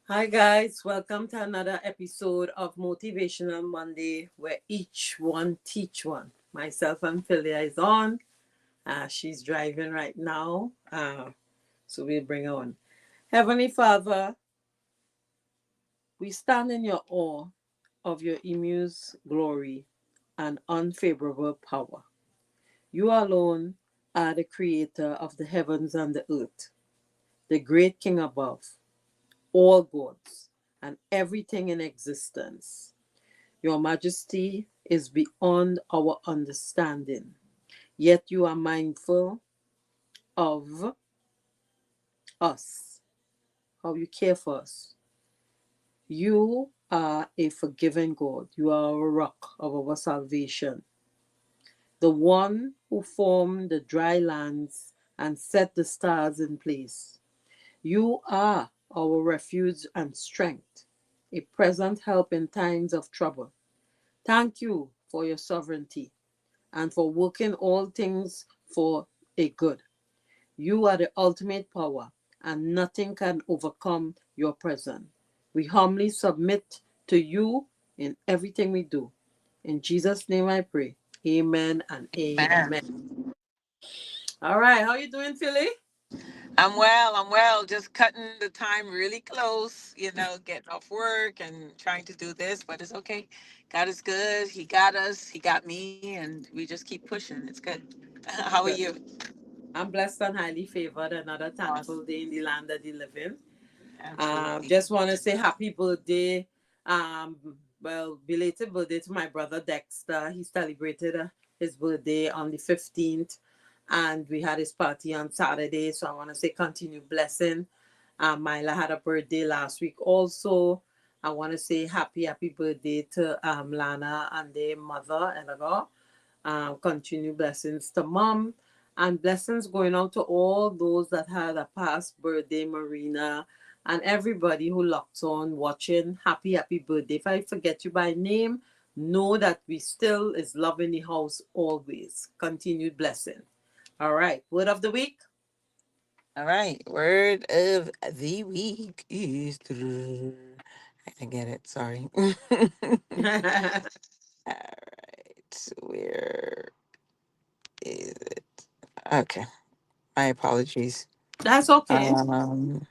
Hi, guys. Welcome to another episode of Motivational Monday, where each one teach one. Myself and Philia is on. She's driving right now, so we'll bring her on. Heavenly Father, we stand in your awe of your immense glory and unfavorable power. You alone are the creator of the heavens and the earth, the great King above all gods and everything in existence. Your majesty is beyond our understanding, yet you are mindful of us, how you care for us. You are a forgiving God. You are a rock of our salvation, the one who formed the dry lands and set the stars in place. You are our refuge and strength, a present help in times of trouble. Thank you for your sovereignty and for working all things for a good. You are the ultimate power, and nothing can overcome your presence. We humbly submit to you in everything we do. In Jesus' name I pray. Amen and amen. Man, All right, how you doing, Philly? I'm well. I'm well. Just cutting the time really close, getting off work and trying to do this, but it's okay. God is good. He got us. He got me, and we just keep pushing. It's good. How are Good. you? I'm blessed and highly favored. Another Awesome. thankful day in the land that you live in. Absolutely. Just want to say happy birthday. Um, well, belated birthday to my brother Dexter. He celebrated his birthday on the 15th, and we had his party on Saturday. So I want to say continued blessing. Myla had a birthday last week also. I want to say happy birthday to Lana and their mother, Eleanor. Continue blessings to mom, and blessings going out to all those that had a past birthday, Marina, and everybody who locked on watching. Happy birthday. If I forget you by name, know that we still is love in the house always. Continued blessing. All right, word of the week. All right. Word of the week is. I didn't get it. Sorry. All right. Where is it? Okay. My apologies. That's okay. Um,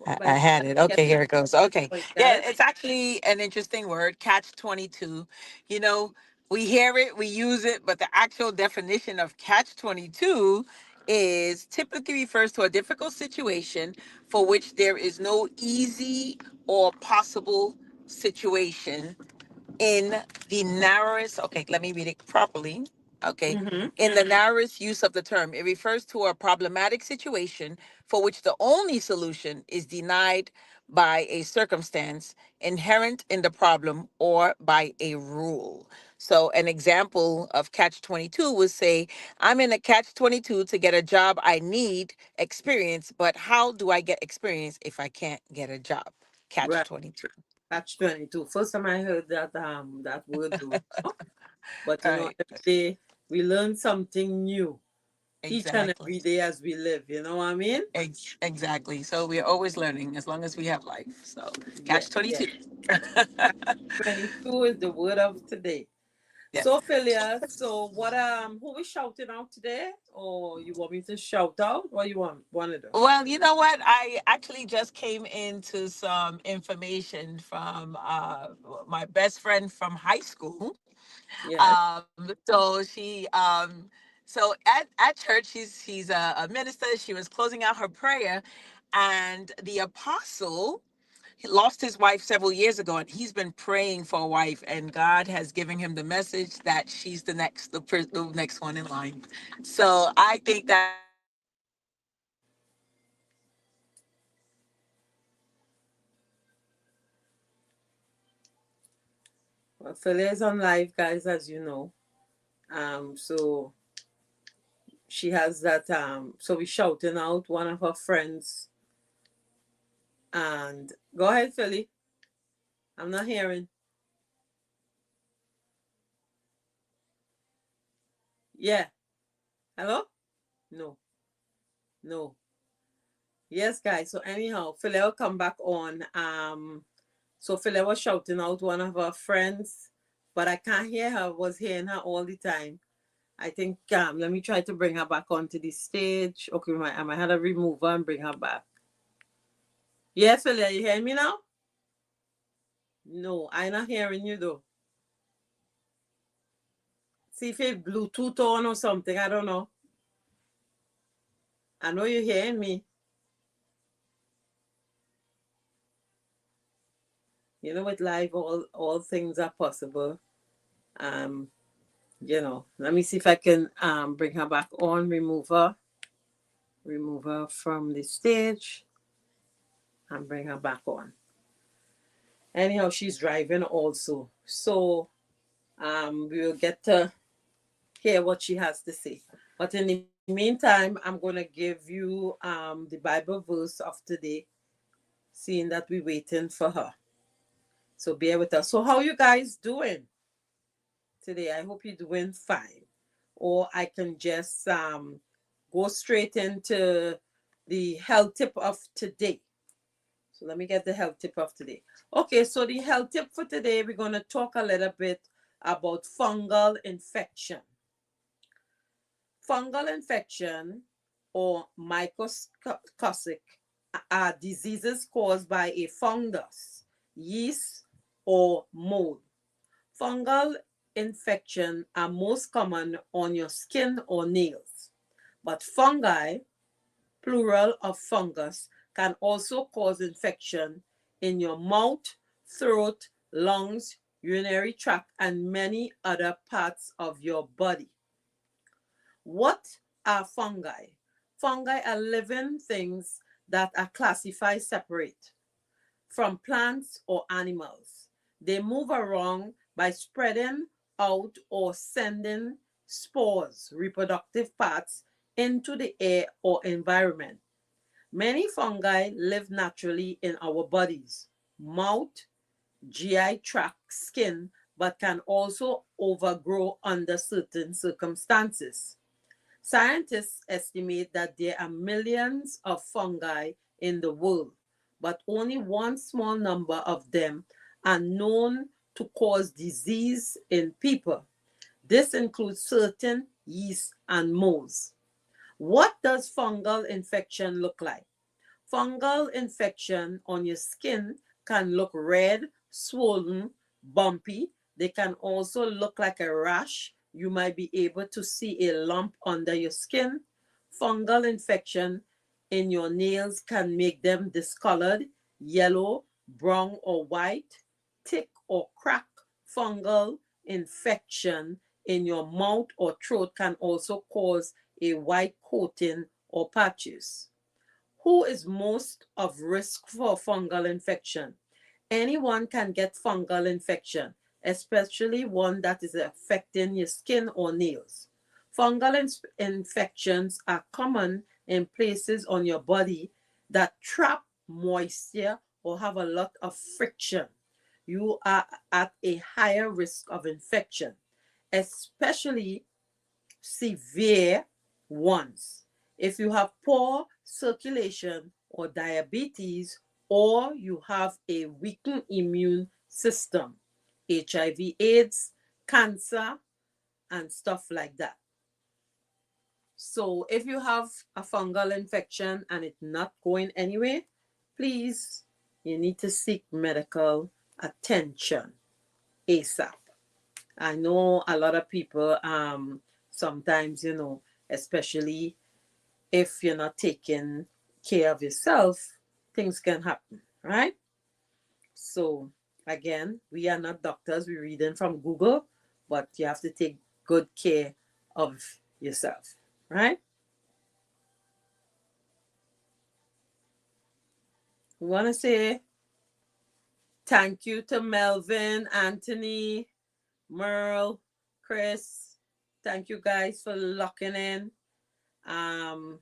I By the had time it. you get Okay, to here it goes. Okay. the point, Yeah, guys. it's actually an interesting word, catch 22. You know, we hear it, we use it, but the actual definition of catch 22 is typically refers to a difficult situation for which there is no easy or possible situation in the narrowest, okay, let me read it properly. Okay. Mm-hmm. In the narrowest use of the term, it refers to a problematic situation for which the only solution is denied by a circumstance inherent in the problem or by a rule. So, an example of catch 22 would say, I'm in a catch 22 to get a job. I need experience, but how do I get experience if I can't get a job? Catch Right. 22. Catch 22. First time I heard that word though. But All right. every day we learn something new each and Exactly. every day as we live. You know what I mean? Exactly. So we're always learning as long as we have life. So Yeah, catch yeah. 22. 22 is the word of today. Yeah. So Philia, so what who we shouting out today? Or you want me to shout out? What you want to do? Well, you know what? I actually just came into some information from my best friend from high school. Yes. So at church, she's a minister. She was closing out her prayer, and the apostle he lost his wife several years ago, and he's been praying for a wife, and God has given him the message that she's the next one in line. So I think that's a very Well, Philia is on live, guys, as you know. So she has that so we shouting out one of her friends, and go ahead, Philly. I'm not hearing. Yeah. Hello? No. No. Yes, guys. So anyhow, Philly will come back on. So Philly was shouting out one of her friends, but I can't hear her. I was hearing her all the time. I think let me try to bring her back onto the stage. Okay, I might have to remove her and bring her back. Yes, Philly, are you hearing me now? No, I'm not hearing you though. See if it's Bluetooth on or something. I don't know. I know you're hearing me. You know, with live, all things are possible. Um, let me see if I can bring her back on, remove her from the stage, and bring her back on. Anyhow, she's driving also, so we will get to hear what she has to say. But in the meantime, I'm gonna give you the Bible verse of today, seeing that we're waiting for her. So bear with us. So how you guys doing today? I hope you're doing fine. Or I can just go straight into the health tip of today. So let me get the health tip of today. Okay, so the health tip for today, we're going to talk a little bit about fungal infection. Fungal infection or mycotoxic are diseases caused by a fungus, yeast, or mold. Fungal infection are most common on your skin or nails, but fungi, plural of fungus, can also cause infection in your mouth, throat, lungs, urinary tract, and many other parts of your body. What are fungi? Fungi are living things that are classified separate from plants or animals. They move around by spreading out or sending spores, reproductive parts, into the air or environment. Many fungi live naturally in our bodies, mouth, GI tract, skin, but can also overgrow under certain circumstances. Scientists estimate that there are millions of fungi in the world, but only one small number of them are known to cause disease in people. This includes certain yeast and molds. What does fungal infection look like? Fungal infection on your skin can look red, swollen, bumpy. They can also look like a rash. You might be able to see a lump under your skin. Fungal infection in your nails can make them discolored, yellow, brown, or white. Tick or crack fungal infection in your mouth or throat can also cause a white coating or patches. Who is most of risk for fungal infection? Anyone can get fungal infection, especially one that is affecting your skin or nails. Fungal infections are common in places on your body that trap moisture or have a lot of friction. You are at a higher risk of infection, especially severe ones. If you have poor circulation or diabetes, or you have a weakened immune system, HIV, AIDS, cancer, and stuff like that. So if you have a fungal infection and it's not going anywhere, please, you need to seek medical attention ASAP. I know a lot of people sometimes, especially if you're not taking care of yourself, things can happen, right? So again, we are not doctors, we're reading from Google, but you have to take good care of yourself, right? We want to say thank you to Melvin, Anthony, Merle, Chris. Thank you guys for locking in. Um,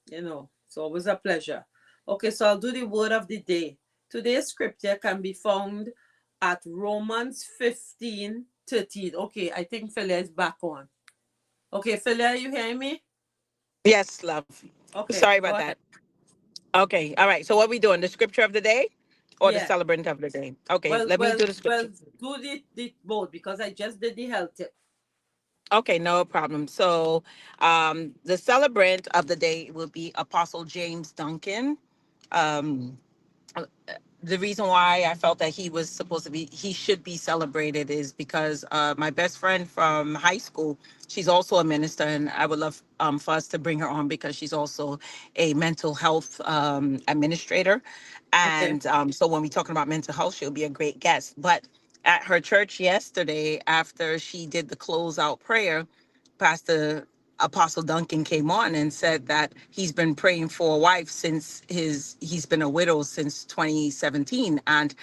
it's always a pleasure. Okay, so I'll do the word of the day. Today's scripture can be found at Romans 15:13. Okay, I think Philia is back on. Okay, Philia, are you hearing me? Yes, love. Okay, Sorry go about ahead. that. Okay. All right. So what we doing? The scripture of the day or the Yeah. celebrant of the day? Okay. Well, Let me well, do the scripture. well, do the both because I just did the health tip. Okay, no problem. So, the celebrant of the day will be Apostle James Duncan. Um, the reason why I felt that he should be celebrated is because my best friend from high school, she's also a minister, and I would love for us to bring her on because she's also a mental health administrator. Okay. And so when we're talking about mental health, she'll be a great guest. But at her church yesterday, after she did the closeout prayer, Pastor Apostle Duncan came on and said that he's been praying for a wife since he's been a widow since 2017, and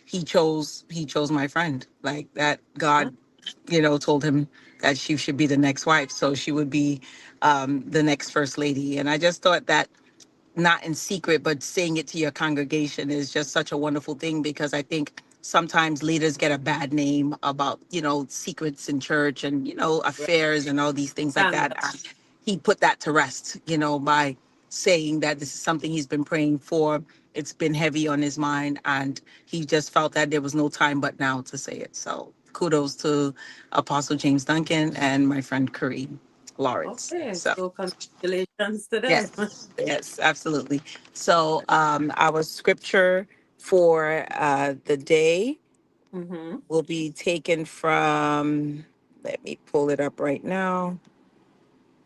he chose my friend, like that. Huh? God, told him that she should be the next wife, so she would be the next first lady. And I just thought that, not in secret, but saying it to your congregation is just such a wonderful thing, because I think sometimes leaders get a bad name about, secrets in church and, Right. affairs and all these things like that. Scandal. And he put that to rest, by saying that this is something he's been praying for. It's been heavy on his mind, and he just felt that there was no time but now to say it. So kudos to Apostle James Duncan and my friend Kareem Lawrence. Okay. So So congratulations to them. yes, yes, absolutely. So, our scripture for the day Mm-hmm. will be taken from, let me pull it up right now.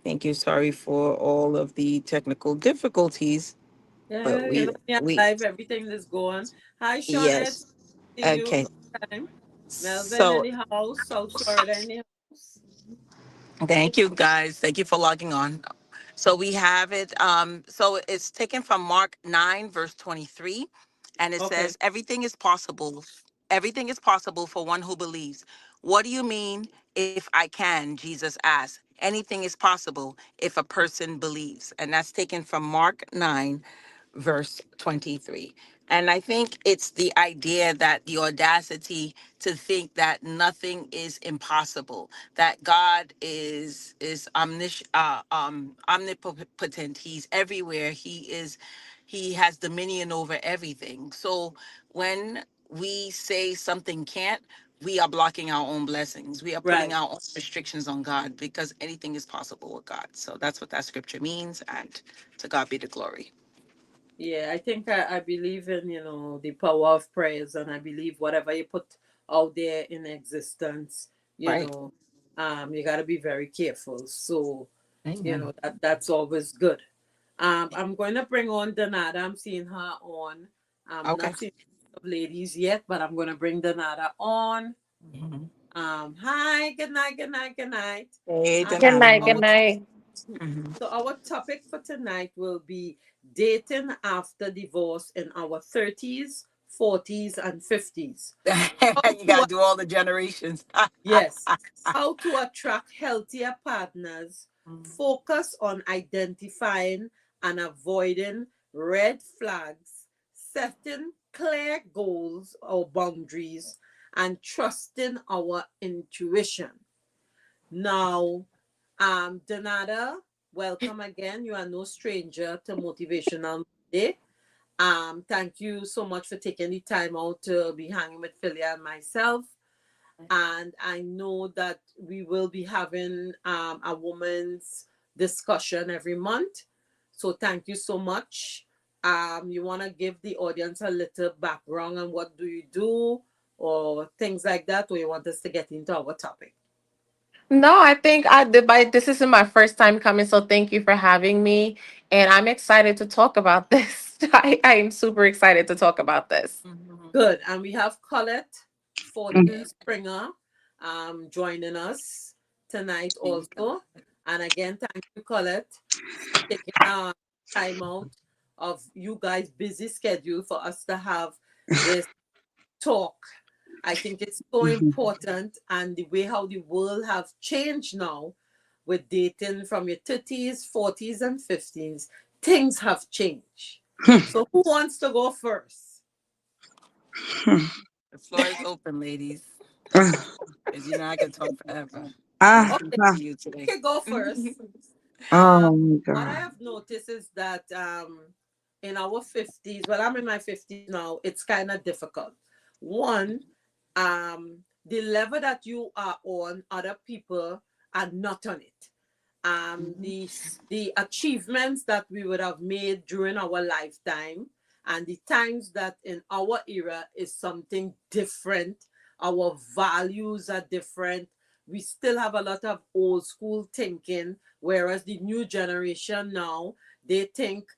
Thank you. Sorry for all of the technical difficulties, but Yeah, yeah, we, live, everything is going. Hi, Shawnette. yes. See you. Okay. Long time. Melvin in So, the house. South Florida in the house. thank you, guys. Thank you for logging on. So we have it. So it's taken from Mark 9, verse 23. And it Okay. says, everything is possible. Everything is possible for one who believes. What do you mean, if I can? Jesus asked. Anything is possible if a person believes. And that's taken from Mark 9, verse 23. And I think it's the idea, that the audacity to think that nothing is impossible, that God is omnipotent. He's everywhere. He has dominion over everything. So when we say something can't, we are blocking our own blessings. We are putting Right. our own restrictions on God, because anything is possible with God. So that's what that scripture means. And to God be the glory. Yeah, I think I believe in, the power of prayers, and I believe whatever you put out there in existence, Right. you got to be very careful. So, Amen. that's always good. I'm going to bring on Donada. I'm seeing her on. I'm Okay. not seeing the ladies yet, but I'm going to bring Donada on. Mhm. Hi, good night, good night, good night. Hey, Um, Good night. Good our Danada. night. Mhm. so our topic for tonight will be dating after divorce in our 30s, 40s, and 50s. How You to gotta do all the generations. Yes, how to attract healthier partners, focus on identifying and avoiding red flags, setting clear goals or boundaries, and trusting our intuition. Now, Donada, welcome again. You are no stranger to Motivational Monday. Thank you so much for taking the time out to be hanging with Philly and myself. And I know that we will be having a woman's discussion every month. So thank you so much. You want to give the audience a little background on what do you do or things like that, or you want us to get into our topic? No, I think I did. This isn't my first time coming, so thank you for having me. And I'm excited to talk about this. I am super excited to talk about this. Mhm. Good. And we have Colette Fortin Yeah. Springer joining us tonight Thank you, also. And again, thank you, Colette, for taking time out of you guys' busy schedule for us to have this talk. I think it's so important, and the way how the world have changed now with dating from your 30s, 40s, and 50s, things have changed. So who wants to go first? the floor is open, ladies. As you know, I can talk forever. I Ah, listen Okay, ah, to you today. can go first. oh Um, my what I God. have noticed is that in our 50s, well, I'm in my 50s now, it's kind of difficult. One, the level that you are on, other people are not on it. The achievements that we would have made during our lifetime and the times that in our era is something different. Our values are different. We still have a lot of old school thinking, whereas the new generation now, they think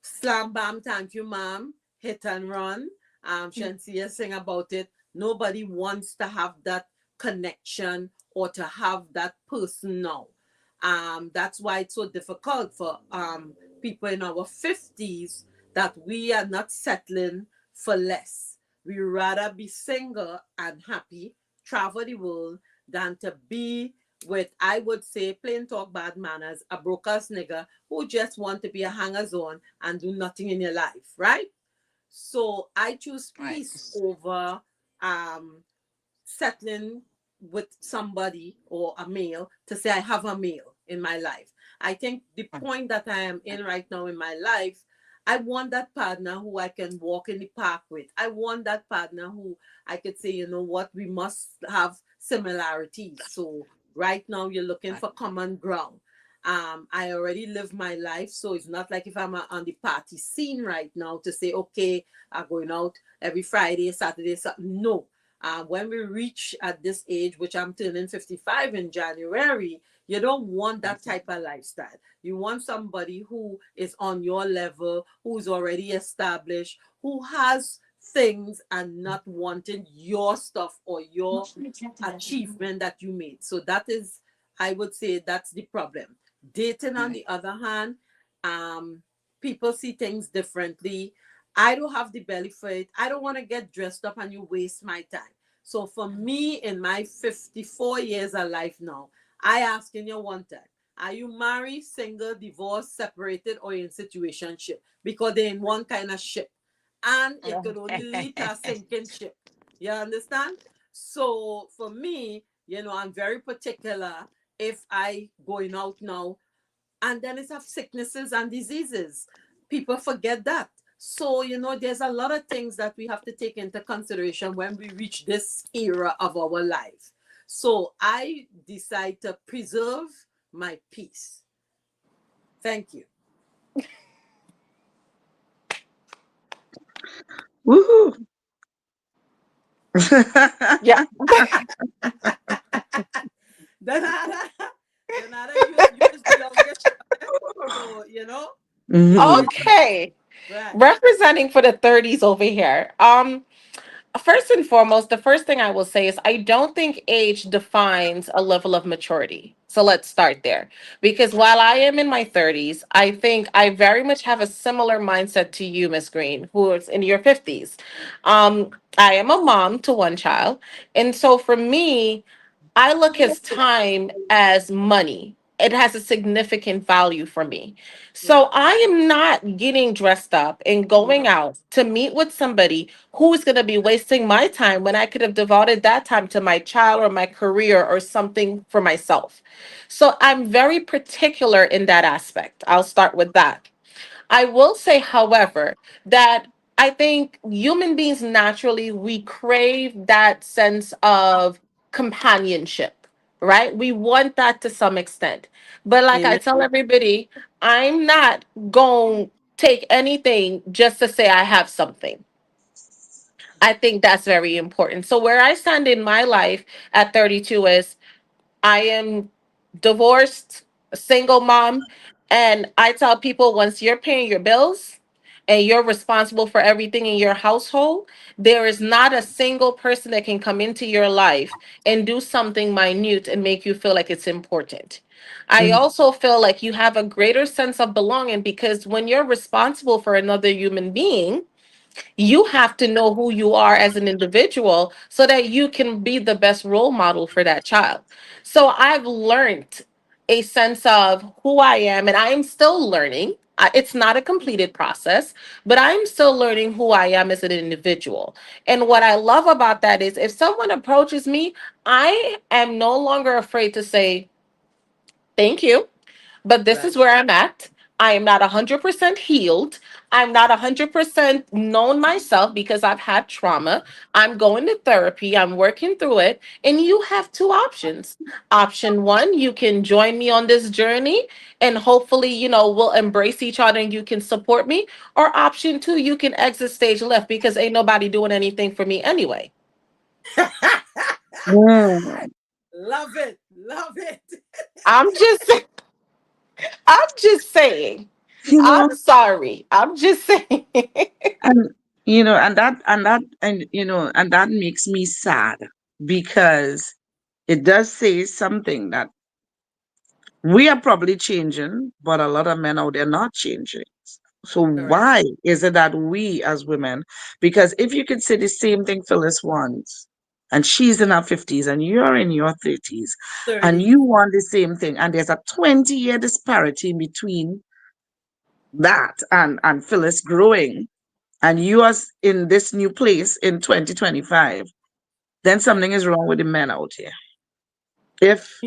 slam bam, thank you, ma'am, hit and run. Shansia sing about it. Nobody wants to have that connection or to have that person now. That's why it's so difficult for people in our 50s that we are not settling for less. We rather be single and happy, travel the world, than to be with, I would say, plain talk, bad manners, a broke ass nigga who just want to be a hangers on and do nothing in your life, right? So I choose Right. peace over um settling with somebody or a male to say I have a male in my life. I think the point that I am in right now in my life, I want that partner who I can walk in the park with. I want that partner who I could say, you know what, we must have similarities. So right now you're looking Right. for common ground. I already live my life, so it's not like if I'm on the party scene right now to say, okay, I'm going out every Friday, Saturday, no. When we reach at this age, which I'm turning 55 in January, you don't want that type of lifestyle. You want somebody who is on your level, who's already established, who has things and not wanting your stuff or your achievement that you made. So that is, I would say, that's the problem. Dating, on Right. the other hand, um, people see things differently. I don't have the belly for it. I don't want to get dressed up and you waste my time. So for me, in my 54 years of life now, I asking you one time, are you married, single, divorced, separated, or in situationship? Because they're in one kind of ship. And it could only lead to a sinking ship. You understand? So for me, I'm very particular if I going out now and then it's have sicknesses and diseases. People forget that. So, there's a lot of things that we have to take into consideration when we reach this era of our life. So I decide to preserve my peace. Thank you. Woohoo. Yeah. Danada, Danada, you is the youngest of them. So, Mhm. age, Okay. right, Representing for the 30s over here. First and foremost, the first thing I will say is I don't think age defines a level of maturity. So let's start there. Because while I am in my 30s, I think I very much have a similar mindset to you, Miss Green, who is in your 50s. I am a mom to one child. And so for me, I look at time as money. It has a significant value for me. So right. I am not getting dressed up and going No, out to meet with somebody who is going to be wasting my time when I could have devoted that time to my child or my career or something for myself. So I'm very particular in that aspect. I'll start with that. I will say, however, that I think human beings naturally we crave that sense of companionship, right? We want that to some extent. But like I amen. tell everybody, I'm not going to take anything just to say I have something. I think that's very important. So where I stand in my life at 32 is I am divorced, a single mom, and I tell people once you're paying your bills and you're responsible for everything in your household, there is not a single person that can come into your life and do something minute and make you feel like it's important. I Mhm. also feel like you have a greater sense of belonging because when you're responsible for another human being, you have to know who you are as an individual so that you can be the best role model for that child. So I've learned a sense of who I am, and I am still learning. It's not a completed process, but I'm still learning who I am as an individual. And what I love about that is if someone approaches me, I am no longer afraid to say, thank you, but this Right, is where I'm at. I am not 100% healed. I'm not 100% known myself because I've had trauma. I'm going to therapy. I'm working through it. And you have two options. Option one, you can join me on this journey and hopefully, we'll embrace each other and you can support me. Or option two, you can exit stage left because ain't nobody doing anything for me anyway. Mm. Love it. Love it. I'm just I'm just saying. You I'm know, sorry. I'm just saying. and and that makes me sad because it does say something that we are probably changing, but a lot of men out there not changing. So Correct. why is it that we as women, because if you could say the same thing Phyllis wants, and she's in her 50s and you're in your 30s, and 30. you want the same thing, and there's a 20-year disparity between that and Phyllis growing, and you are in this new place in 2025, then Right. something is wrong with the men out here. If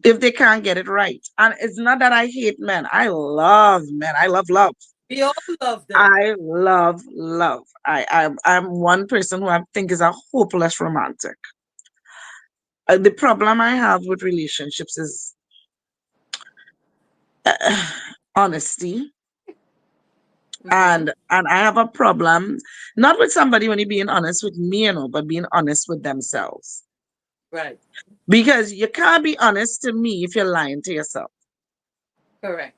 they can't get it right. And it's not that I hate men. I love men. I love love. We all love them. I love love. I'm one person who I think is a hopeless romantic. The problem I have with relationships is honesty, Hmm. and I have a problem not with somebody only being honest with me, but being honest with themselves. Right. Because you can't be honest to me if you're lying to yourself. Correct.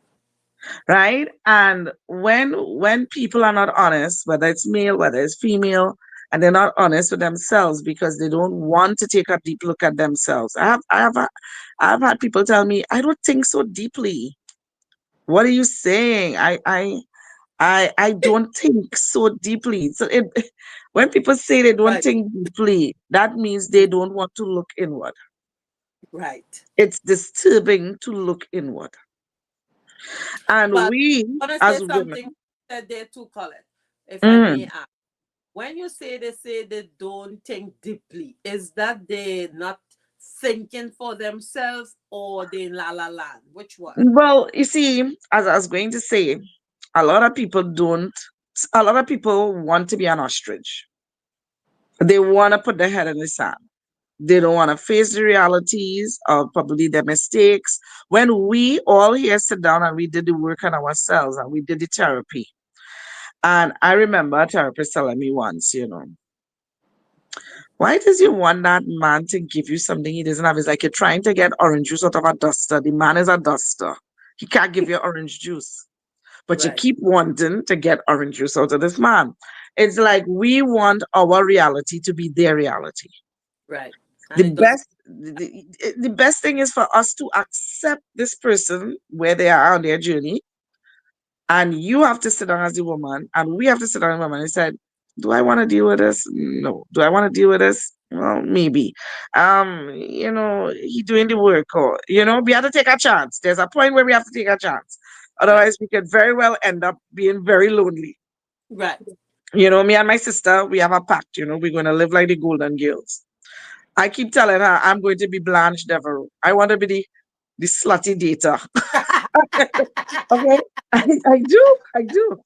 Right? And when people are not honest, whether it's male, whether it's female, and they're not honest with themselves because they don't want to take a deep look at themselves. I've had people tell me, I don't think so deeply. What are you saying? I don't think so deeply. So when people say they don't Right. think deeply, that means they don't want to look inward. Right. It's disturbing to look inward. And But we I want to say as women, something that there too, Colette, if I may mm, ask. When you say they don't think deeply, is that they not thinking for themselves or they in la la land? Which one? well, you see, as I was going to say, a lot of people don't, a lot of people want to be an ostrich. They want to put their head in the sand. They don't want to face the realities of probably their mistakes. When we all here sit down and we did the work on ourselves and we did the therapy. And I remember a therapist telling me once, why does you want that man to give you something he doesn't have? It's like you're trying to get orange juice out of a duster. The man is a duster. He can't give you orange juice, but you Right. keep wanting to get orange juice out of this man. It's like we want our reality to be their reality. Right. The And it doesn't. best the best thing is for us to accept this person where they are on their journey, and you have to sit down as a woman and we have to sit down as a woman and said, do I want to deal with this? No. Do I want to deal with this? Well, maybe. He doing the work, or we have to take a chance. There's a point where we have to take a chance. Right. Otherwise we could very well end up being very lonely. Right. Me and my sister, we have a pact, we're going to live like the Golden Girls. I keep telling her I'm going to be Blanche Devereaux. I want to be the slutty data. Okay. I do.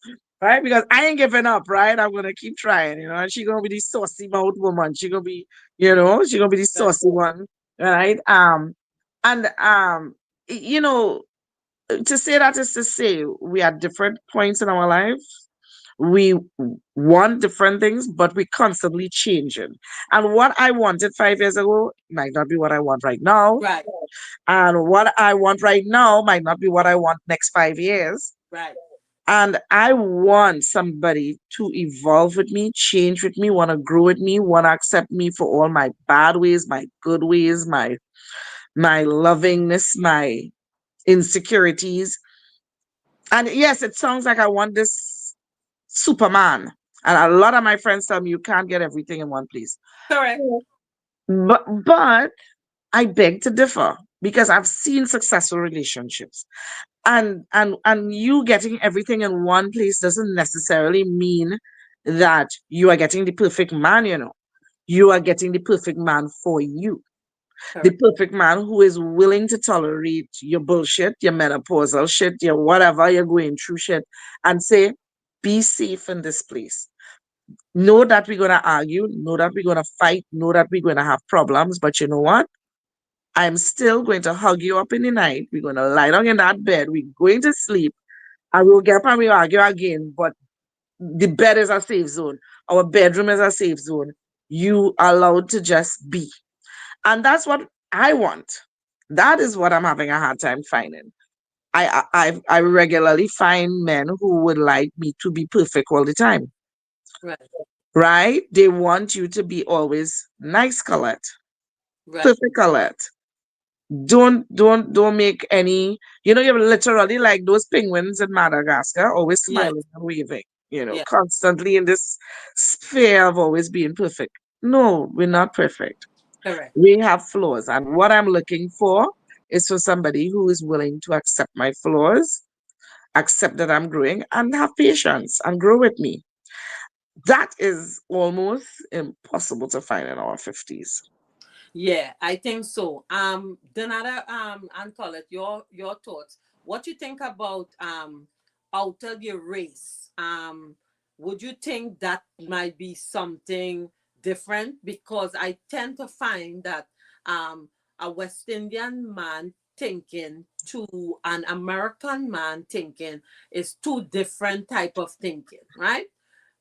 Right? Because I ain't giving up, right? I'm gonna keep trying, and she gonna be the saucy mouth woman. She gonna be the Right. saucy one, right? And you know, to say that is to say we are different points in our life. We want different things, but we constantly changing. And what I wanted 5 years ago might not be what I want right now. Right. And what I want right now might not be what I want next 5 years. Right. And I want somebody to evolve with me, change with me, want to grow with me, want to accept me for all my bad ways, my good ways, my lovingness, my insecurities. And yes, it sounds like I want this Superman. And a lot of my friends tell me you can't get everything in one place. Correct. But I beg to differ because I've seen successful relationships. And you getting everything in one place doesn't necessarily mean that you are getting the perfect man. You are getting the perfect man for you. The Correct. perfect man who is willing to tolerate your bullshit, your menopausal shit, your whatever you're going through shit, and say, be safe in this place. Know that we're going to argue, know that we're going to fight, know that we're going to have problems, but you know what? I'm still going to hug you up in the night. We're going to lie down in that bed. We're going to sleep. And we'll get up and we'll argue again. But the bed is a safe zone. Our bedroom is a safe zone. You are allowed to just be. And that's what I want. That is what I'm having a hard time finding. I regularly find men who would like me to be perfect all the time, Right. right? They want you to be always nice, Colette, Right. perfect, Colette. Don't make any. You're literally like those penguins in Madagascar, always Yes. smiling and waving. Yes. Constantly in this sphere of always being perfect. No, we're not perfect. Correct. We have flaws. And what I'm looking for is for somebody who is willing to accept my flaws, accept that I'm growing, and have patience and grow with me. That is almost impossible to find in our 50s. Yeah, I think so. Donata, and Colette, your thoughts. What you think about out of your race? Would you think that might be something different? Because I tend to find that a West Indian man thinking to an American man thinking is two different type of thinking, right?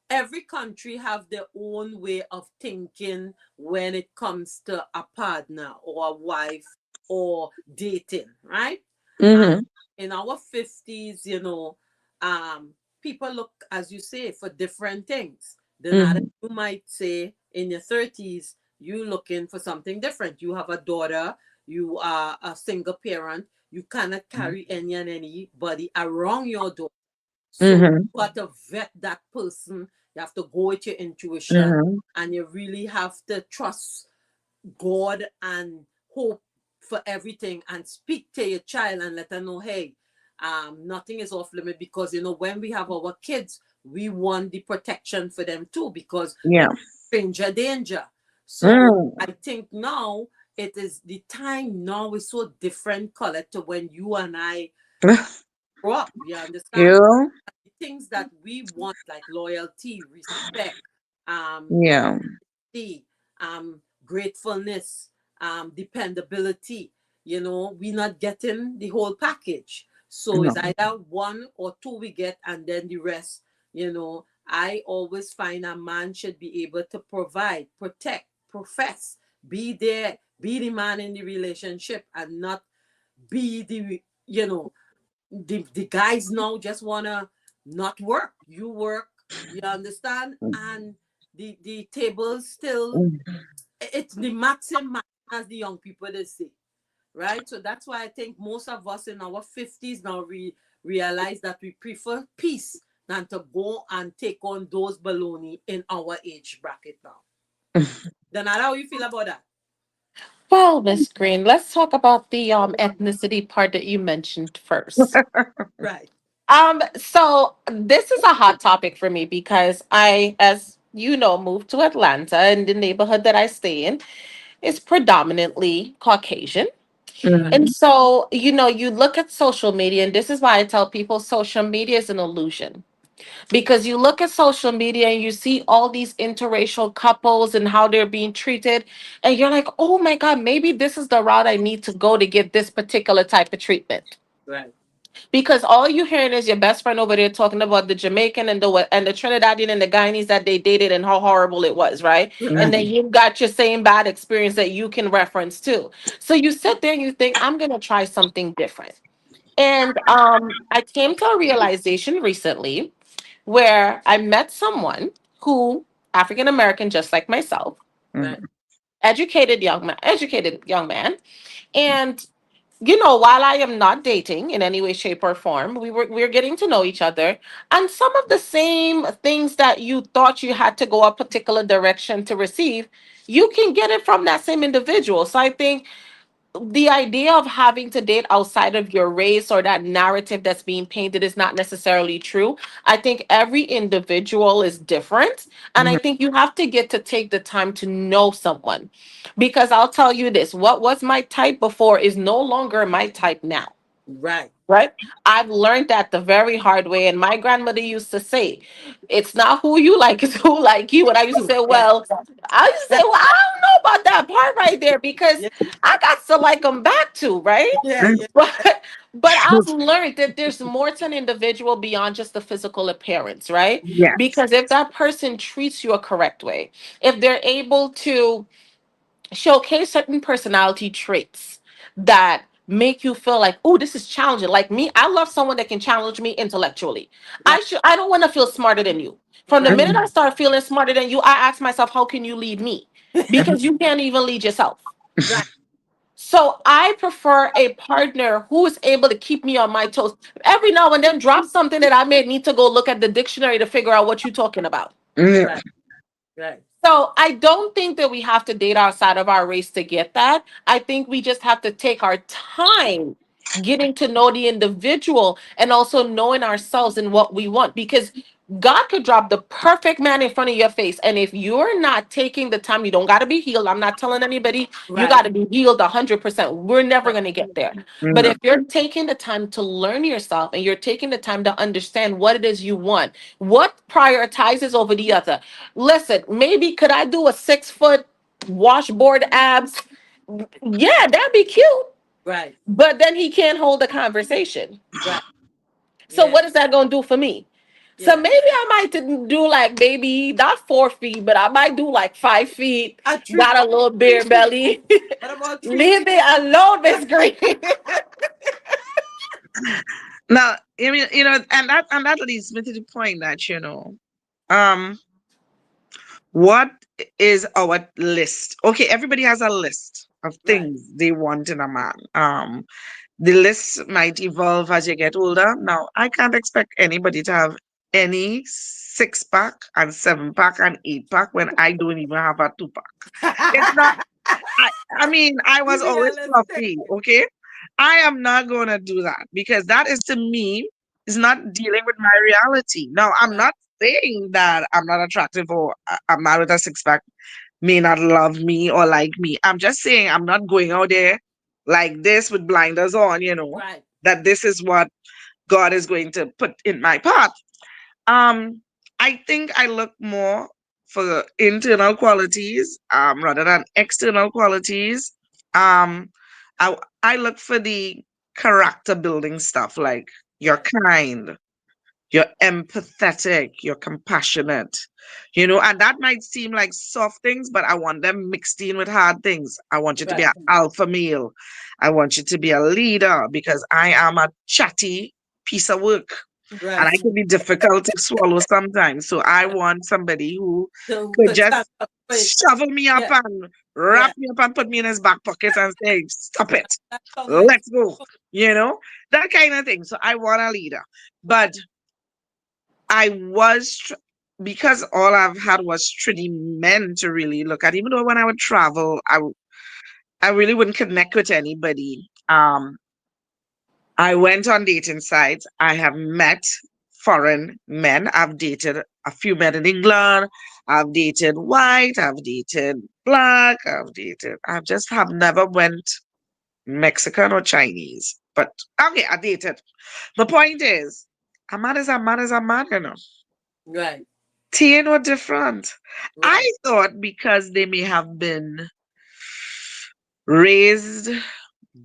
Every country have their own way of thinking when it comes to a partner or a wife or dating, right? And Mm-hmm. in our 50s, um, people look, as you say, for different things. Then other Mm-hmm. you might say in your 30s, you looking for something different. You have a daughter, you are a single parent, you cannot carry any and anybody around your door, so Mm-hmm. you got to vet that person. You have to go with your intuition, Mm-hmm. and you really have to trust God and hope for everything and speak to your child and let her know, hey, nothing is off limit, because when we have our kids, we want the protection for them too, because Yeah. stranger danger. So Mm. I think now it is the time now is so different, color, to when you and I grew up. You understand? You? Things that we want, like loyalty, respect, um, Yeah. the gratefulness, dependability. We're not getting the whole package. So No. it's either one or two we get, and then the rest. I always find a man should be able to provide, protect, profess, be there, be the man in the relationship, and not be the guys now just wanna not work. You work, you understand, and the table still, it's the maximum, as the young people they say, right? So that's why I think most of us in our 50s now realize that we prefer peace than to go and take on those baloney in our age bracket now. Then how you feel about that? Well, Miss Green, let's talk about the ethnicity part that you mentioned first. Right. So this is a hot topic for me because I, as you know, moved to Atlanta, and the neighborhood that I stay in is predominantly Caucasian. Right. And Mm-hmm. so, you look at social media, and this is why I tell people social media is an illusion. Because you look at social media and you see all these interracial couples and how they're being treated, and you're like, oh my God, maybe this is the route I need to go to get this particular type of treatment. Right. Because all you hearing is your best friend over there talking about the Jamaican and the Trinidadian and the Guyanese that they dated and how horrible it was, right? And then Right. you've got your same bad experience that you can reference too. So you sit there and you think, I'm gonna try something different. And I came to a realization recently where I met someone who, African American, just like myself, Right. educated young man, and while I am not dating in any way, shape, or form, we're getting to know each other, and some of the same things that you thought you had to go a particular direction to receive, you can get it from that same individual. So I think the idea of having to date outside of your race or that narrative that's being painted is not necessarily true. I think every individual is different. And I Mhm. think you have to get to take the time to know someone. Because I'll tell you this, what was my type before is no longer my type now. Right. Right? I've learned that the very hard way. And my grandmother used to say, it's not who you like, it's who like you. And I used to True. say, Yeah. well, I used to say, Yeah. well, I don't know about that part right there because Yeah. I got to like them back too, right? Yeah. Mm. Yeah. But I've learned that there's more to an individual beyond just the physical appearance, right? Yes. Because if that person treats you a correct way, if they're able to showcase certain personality traits that make you feel like, oh, this is challenging. Like me, I love someone that can challenge me intellectually. Right. I don't want to feel smarter than you. From the Right. minute I Mm. start feeling smarter than you, I ask myself, how can you lead me? Because you can't even lead yourself. Right. So I prefer a partner who is able to keep me on my toes. Every now and then drop something that I may need to go look at the dictionary to figure out what you're talking about. Mm. Right. Right. So I don't think that we have to date outside of our race to get that. I think we just have to take our time getting to know the individual and also knowing ourselves and what we want because God could drop the perfect man in front of your face. And if you're not taking the time, you don't got to be healed. I'm not telling anybody you Right. got to be healed 100%. We're never Right. going to get there. But No. if you're taking the time to learn yourself and you're taking the time to understand what it is you want, what prioritizes over the other, listen, maybe could I do a 6 foot washboard abs? Yeah, that'd be cute. Right. But then he can't hold a conversation. Right. So Yeah. what is that gonna do for me? So Yeah. maybe I might do like maybe not 4 feet, but I might do like 5 feet. A three. Got a little beer 3 feet. belly. What about 3 feet? Leave it alone, Miss Green. Now, I mean, and that leads me to the point that, um, what is our list? Okay, everybody has a list of Right. things they want in a man. The list might evolve as you get older. Now, I can't expect anybody to have any 6 pack and 7 pack and 8 pack when I don't even have a 2 pack. It's not. I, I mean, I Be was always realistic. fluffy, okay? I am not going to do that because that is to me is not dealing with my reality. Now, I'm Right. not saying that I'm not attractive or I'm not with a 6 pack may not love me or like me. I'm just saying I'm not going out there like this with blinders on, Right. that this is what God is going to put in my path. I think I look more for the internal qualities, rather than external qualities. Um, I look for the character building stuff, like you're Right. kind, you're empathetic, you're compassionate, and that might seem like soft things, but I want them mixed in with hard things. I want you to be Right. an alpha male. I want you to be a leader because I am a chatty piece of work and Right. I can be difficult to swallow sometimes. So I Right. want somebody who So we could could stand just up for it. shovel me up Yeah. and wrap Yeah. me up and put me in his back pocket and say, "Stop it, That sounds like let's go." That kind of thing. So I want a leader. But I was, because all I've had was pretty men to really look at, even though when I would travel, I really wouldn't connect with anybody. I went on dating sites. I have met foreign men. I've dated a few men in England. I've dated white. I've dated black. I just have never went Mexican or Chinese. But okay, I dated. The point is, a man is a man is a man. right. Teen or different. I Right. thought because they may have been raised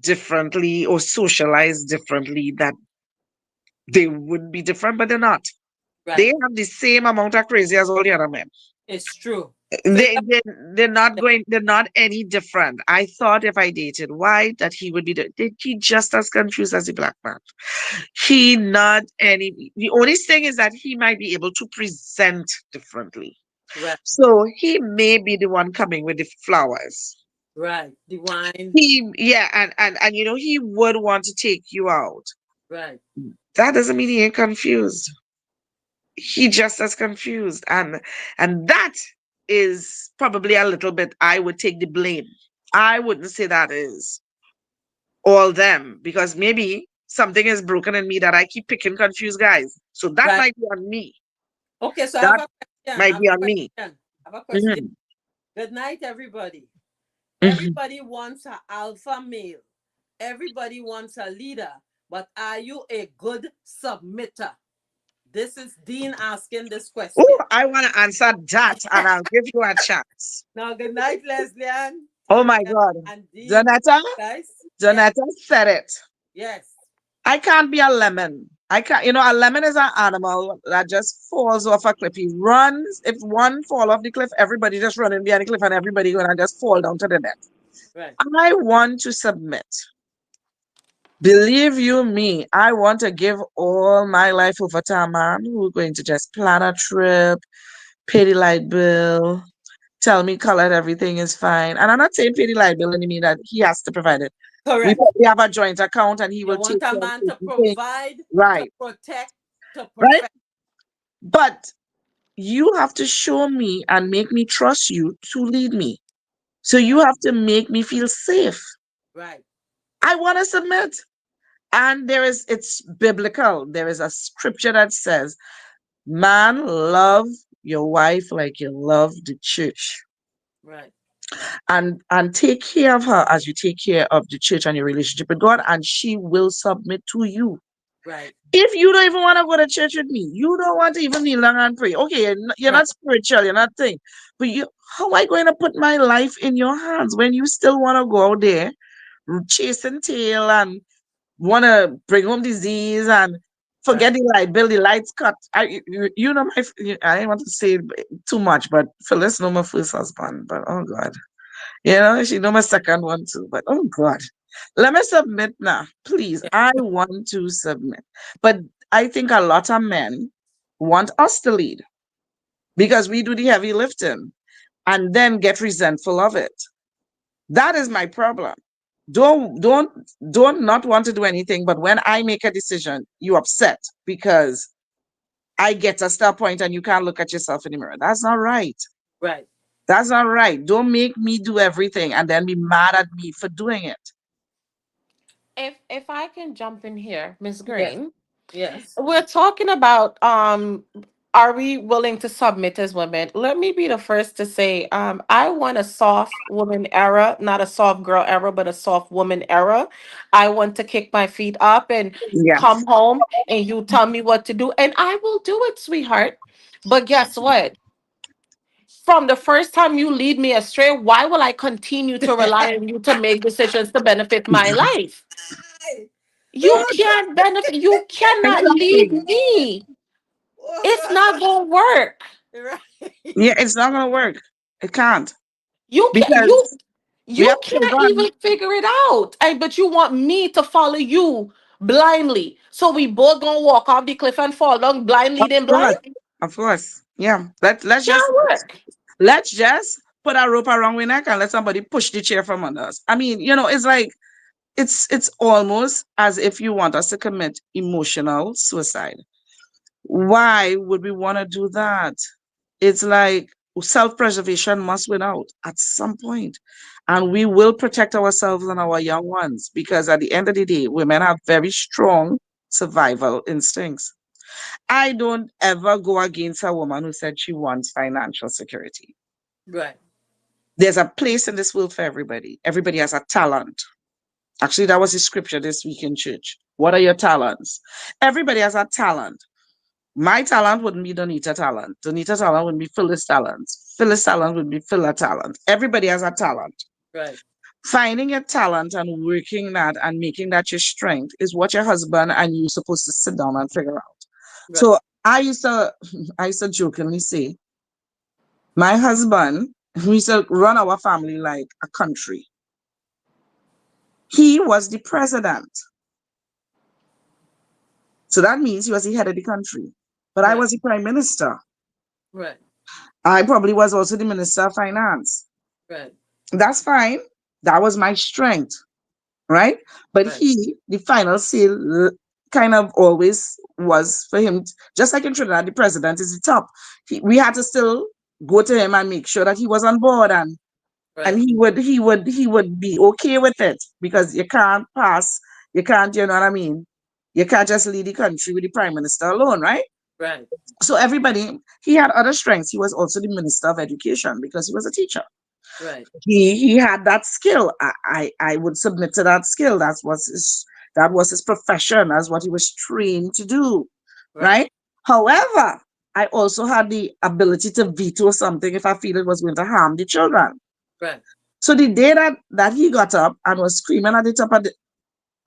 differently or socialized differently that they would be different, but they're not. They Right. have the same amount of crazy as all the other men. It's true. Phil, They, they they're not any different. I thought if I dated white that he would be he just as confused as the black man. He not any The only thing is that he might be able to present differently. right. So he may be the one coming with the flowers. Right. The wine. Yeah, and he would want to take you out. Right. That doesn't mean he ain't confused. He just as confused, and that is probably a little bit. I would take the blame. I wouldn't say that is. all them, because maybe something is broken in me that I keep picking confused guys. So that Right. might be on me. Okay, so I have That a question. I might have be a on me. question. I have a question. Mhm. Good night, everybody. Mhm. Everybody wants an alpha male. Everybody wants a leader. But are you a good submitter? This is Dean asking this Oh, question. I want to answer that and I'll give you a chance. Now, good night, Leslie Ann, Oh my Tanya, God. and Dean. Janetta, Guys, yes, Janetta said it. yes, I can't be a lemon. I can't, a lemon is an animal that just falls off a cliff. He runs. If one fall off the cliff, everybody just running behind the cliff and everybody gonna just fall down to the death. right, I want to submit. Believe you me, I want to give all my life over to a man who's going to just plan a trip, pay the light bill, tell me color everything is fine. And I'm not saying pay the light bill and mean that he has to provide it. We correct. probably have a joint account and he You will take want a care of man to certain things. provide, to Right. protect, to Right? perfect. But you have to show me and make me trust you to lead me. So you Right, have to make me feel safe. right, I want to submit. And it's biblical. There is a scripture that says, man, love your wife like you love the church. right, And take care of her as you take care of the church and your relationship with God, and she will submit to you. right, If you don't even want to go to church with me, you don't want to even kneel down and pray. Okay, you're right, not spiritual, you're not thing. But how am I going to put my life in your hands when you still want to go out there chasing tail and want to bring home disease and right. forget the light bill, the lights cut. I don't want to say too much, but Phyllis know my first husband. But oh God, she know my second one too. But oh God, let me submit now, please. Yeah. I want to submit, but I think a lot of men want us to lead because we do the heavy lifting and then get resentful of it. That is my problem. Don't not want to do anything, but when I make a decision, you upset because I get a star point and you can't look at yourself in the mirror. That's not right. Right. That's not right. Don't make me do everything and then be mad at me for doing it. If I can jump in here, Miss Yes. Green, Yes. we're talking about are we willing to submit as women? Let me be the first to say I want a soft woman era, not a soft girl era, but a soft woman era. I want to kick my feet up and Yes. come home and you tell me what to do and I will do it, sweetheart. But guess what? From the first time you lead me astray, why will I continue to rely on you to make decisions to benefit my life? Ay, You oh can't benefit, you cannot lead Exactly. me. oh It's God. not gonna work. Right. Yeah, it's not gonna work. It can't. You can't you Because we have you can't children. even figure it out. But you want me to follow you blindly. So we both gonna walk off the cliff and fall down blind Of leading blind? course. Of course. Yeah. Can't work. Let's just put a rope around our neck and let somebody push the chair from under us. I mean, it's like it's almost as if you want us to commit emotional suicide. Why would we want to do that? It's like self-preservation must win out at some point. And we will protect ourselves and our young ones because at the end of the day, women have very strong survival instincts. I don't ever go against a woman who said she wants financial security. Right. There's a place in this world for everybody. Everybody has a talent. Actually, that was the scripture this week in church. What are your talents? Everybody has a talent. My talent wouldn't be Donita talent. Donita talent would be Phyllis talent. Phyllis talent would be Phila talent. Everybody has a talent. Right. Finding a talent and working that and making that your strength is what your husband and you supposed to sit down and figure out. Right. So I used to jokingly say, my husband, who used to run our family like a country, he was the president. So that means he was the head of the country. But I Right. was the prime minister. Right. I probably was also the minister of finance. Right. That's fine. That was my strength, right? But Right. the final seal kind of always was for him, just like in Trinidad, the president is the top. We had to still go to him and make sure that he was on board. And and Right. he would be okay with it because you can't, you know what I mean? You can't just lead the country with the prime minister alone, right? Right. So everybody, he had other strengths. He was also the minister of education because he was a teacher. Right. He had that skill. I would submit to that skill. That was his profession. That's what he was trained to do, Right. right? However, I also had the ability to veto something if I feel it was going to harm the children. Right. So the day that he got up and was screaming at the top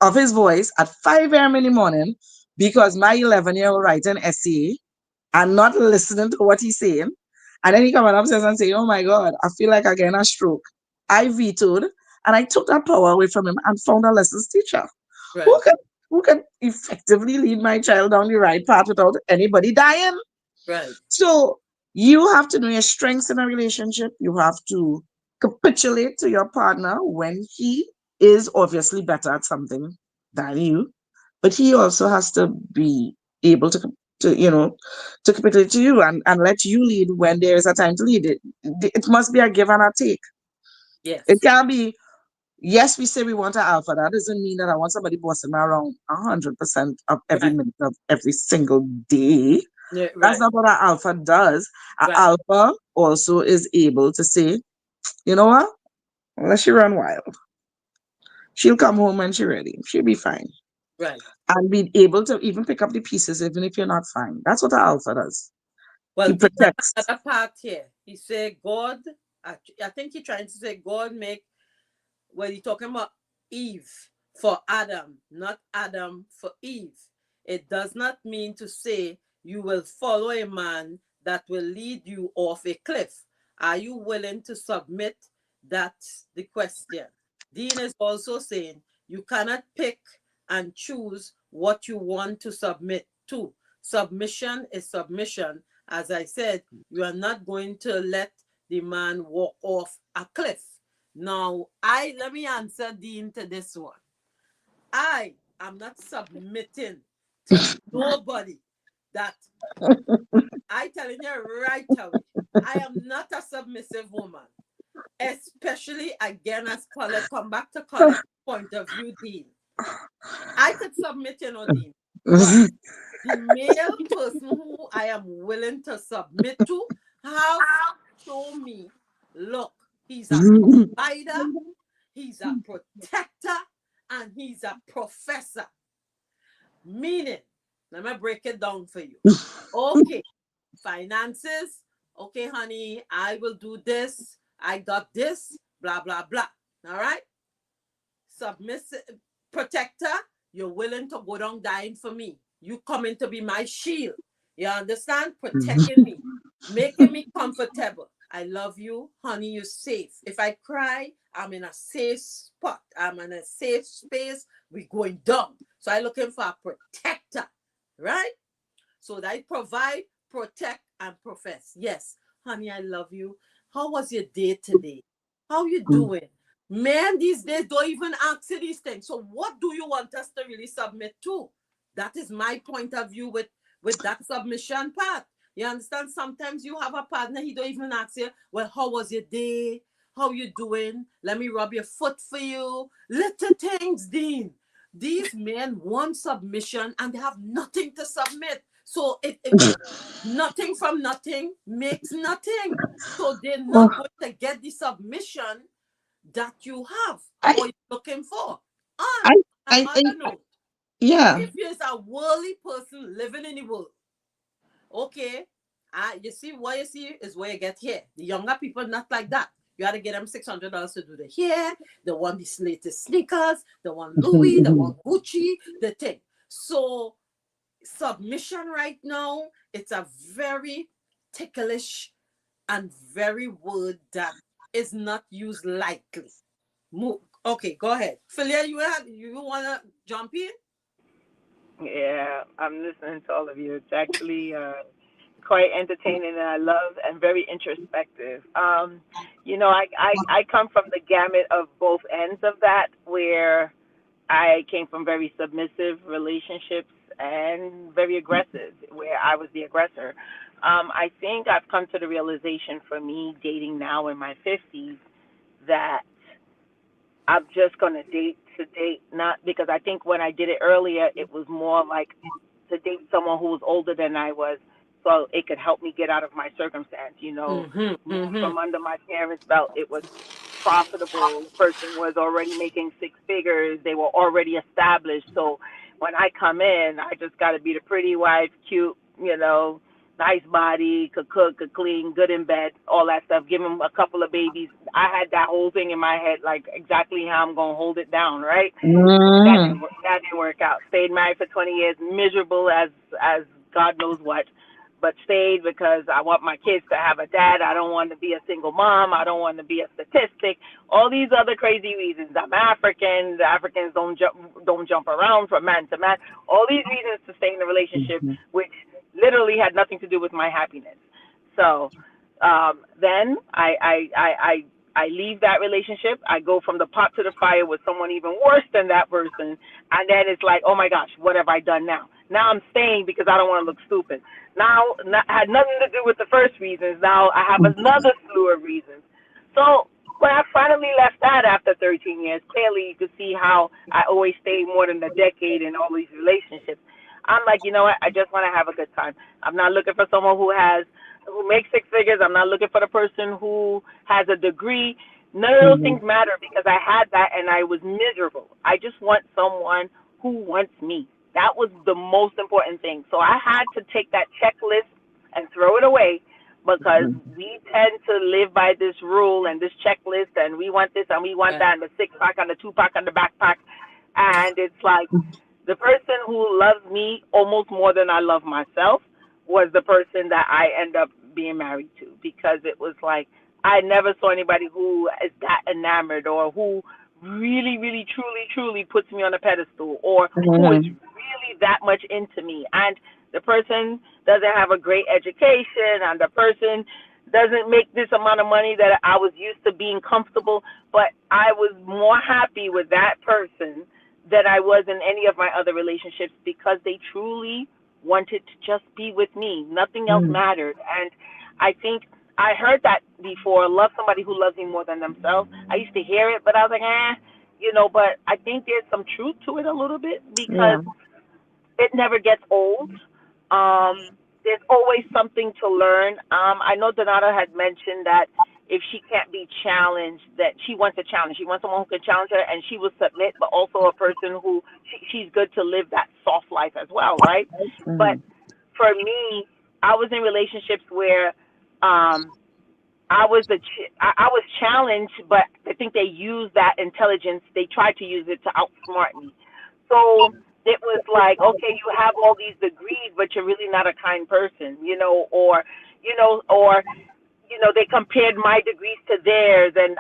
of his voice at 5 a.m. in the morning because my 11-year-old writing essay and not listening to what he's saying. And then he come upstairs and say, "Oh my God, I feel like I'm getting a stroke." I vetoed and I took that power away from him and found a lessons teacher who Right. can who can effectively lead my child down the right path without anybody dying. Right. So you have to know your strengths in a relationship. You have to capitulate to your partner when he is obviously better at something than you, but he also has to be able to capitulate to you and let you lead when there is a time to lead. It must be a give and a take. It Yes. can't be, yes, we say we want an alpha. That doesn't mean that I want somebody bossing me around 100% of every Right. minute of every single day. Yeah. That's Right. not what an alpha does. An Right. alpha also is able to say, you know what? Unless she run wild, she'll come home when she's ready. She'll be fine. Right. And be able to even pick up the pieces even if you're not fine. That's what an alpha does. Well, He Dean, protects. another part here. He said, God, I think he's trying to say God make, well, he's talking about Eve for Adam, not Adam for Eve. It does not mean to say you will follow a man that will lead you off a cliff. Are you willing to submit? That's the question. Dean is also saying you cannot pick and choose what you want to submit to. Submission is submission. As I said, you are not going to let the man walk off a cliff. Now, I let me answer Dean to this one. I am not submitting to nobody. That I telling you right away. I am not a submissive woman, especially again as Colette come back to Colette's point of view, Dean. I could submit, Dean, but the male person who I am willing to submit to have show me, look, he's a provider, he's a protector, and he's a professor. Meaning, let me break it down for you. Okay, finances. Okay, honey, I will do this. I got this, blah, blah, blah. All right? Submissive protector, you're willing to go down dying for me. You coming to be my shield. You understand? Protecting me, making me comfortable. I love you, honey. You're safe. If I cry, I'm in a safe spot. I'm in a safe space. We're going down. So I'm looking for a protector, right? So that I provide, protect, and profess. Yes, honey, I love you. How was your day today? How you doing? Men these days don't even ask you these things. So what do you want us to really submit to? That is my point of view with that submission part. You understand? Sometimes you have a partner, he don't even ask you, well, how was your day? How you doing? Let me rub your foot for you. Little things, Dean. These men want submission and they have nothing to submit. So it nothing from nothing makes nothing. So they're Oh, not going to get the submission that you have I, or you're looking for. I, On I, another note, yeah. if you're a worldly person living in the world, okay, you see what you see is where you get here. The younger people not like that. You got to get them $600 to do the hair. They want the latest sneakers. They want Louis. They want Gucci. The thing. So submission right now, it's a very ticklish and very word that is not used lightly. Move. Okay, go ahead. Philia, you wanna jump in? Yeah, I'm listening to all of you. It's actually quite entertaining, and I love and very introspective. I come from the gamut of both ends of that, where I came from very submissive relationships and very aggressive, where I was the aggressor. I think I've come to the realization for me, dating now in my 50s, that I'm just gonna date to date, not because I think when I did it earlier, it was more like to date someone who was older than I was, so it could help me get out of my circumstance. Mm-hmm. Move Mm-hmm. from under my parents' belt. It was profitable. The person was already making six figures. They were already established. So when I come in, I just got to be the pretty wife, cute, nice body, could cook, could clean, good in bed, all that stuff. Give him a couple of babies. I had that whole thing in my head, like exactly how I'm gonna hold it down, right? Mm-hmm. That didn't work out. Stayed married for 20 years, miserable as God knows what, but stayed because I want my kids to have a dad. I don't want to be a single mom. I don't want to be a statistic. All these other crazy reasons. I'm African. The Africans don't jump around from man to man. All these reasons to stay in a relationship, which literally had nothing to do with my happiness. So then I leave that relationship. I go from the pot to the fire with someone even worse than that person. And then it's like, oh my gosh, what have I done now? Now I'm staying because I don't want to look stupid. Now, had nothing to do with the first reasons. Now I have another slew of reasons. So when I finally left that after 13 years, clearly you could see how I always stayed more than a decade in all these relationships. I'm like, you know what? I just want to have a good time. I'm not looking for someone who makes six figures. I'm not looking for the person who has a degree. None of those things matter because I had that and I was miserable. I just want someone who wants me. That was the most important thing. So I had to take that checklist and throw it away because we tend to live by this rule and this checklist and we want this and we want that and the six pack and the two pack and the backpack. And it's like the person who loves me almost more than I love myself was the person that I end up being married to because it was like I never saw anybody who is that enamored or who really, really, truly, truly puts me on a pedestal or who is really that much into me. And the person doesn't have a great education and the person doesn't make this amount of money that I was used to being comfortable, but I was more happy with that person than I was in any of my other relationships because they truly wanted to just be with me. Nothing else mattered. And I think I heard that before. Love somebody who loves me more than themselves. I used to hear it, but I was like, but I think there's some truth to it a little bit because Yeah. it never gets old. There's always something to learn. I know Donata had mentioned that if she can't be challenged, that she wants a challenge. She wants someone who can challenge her, and she will submit, but also a person who she's good to live that soft life as well, right? But for me, I was in relationships where I was challenged, but I think they used that intelligence. They tried to use it to outsmart me. So it was like, okay, you have all these degrees, but you're really not a kind person, or they compared my degrees to theirs, and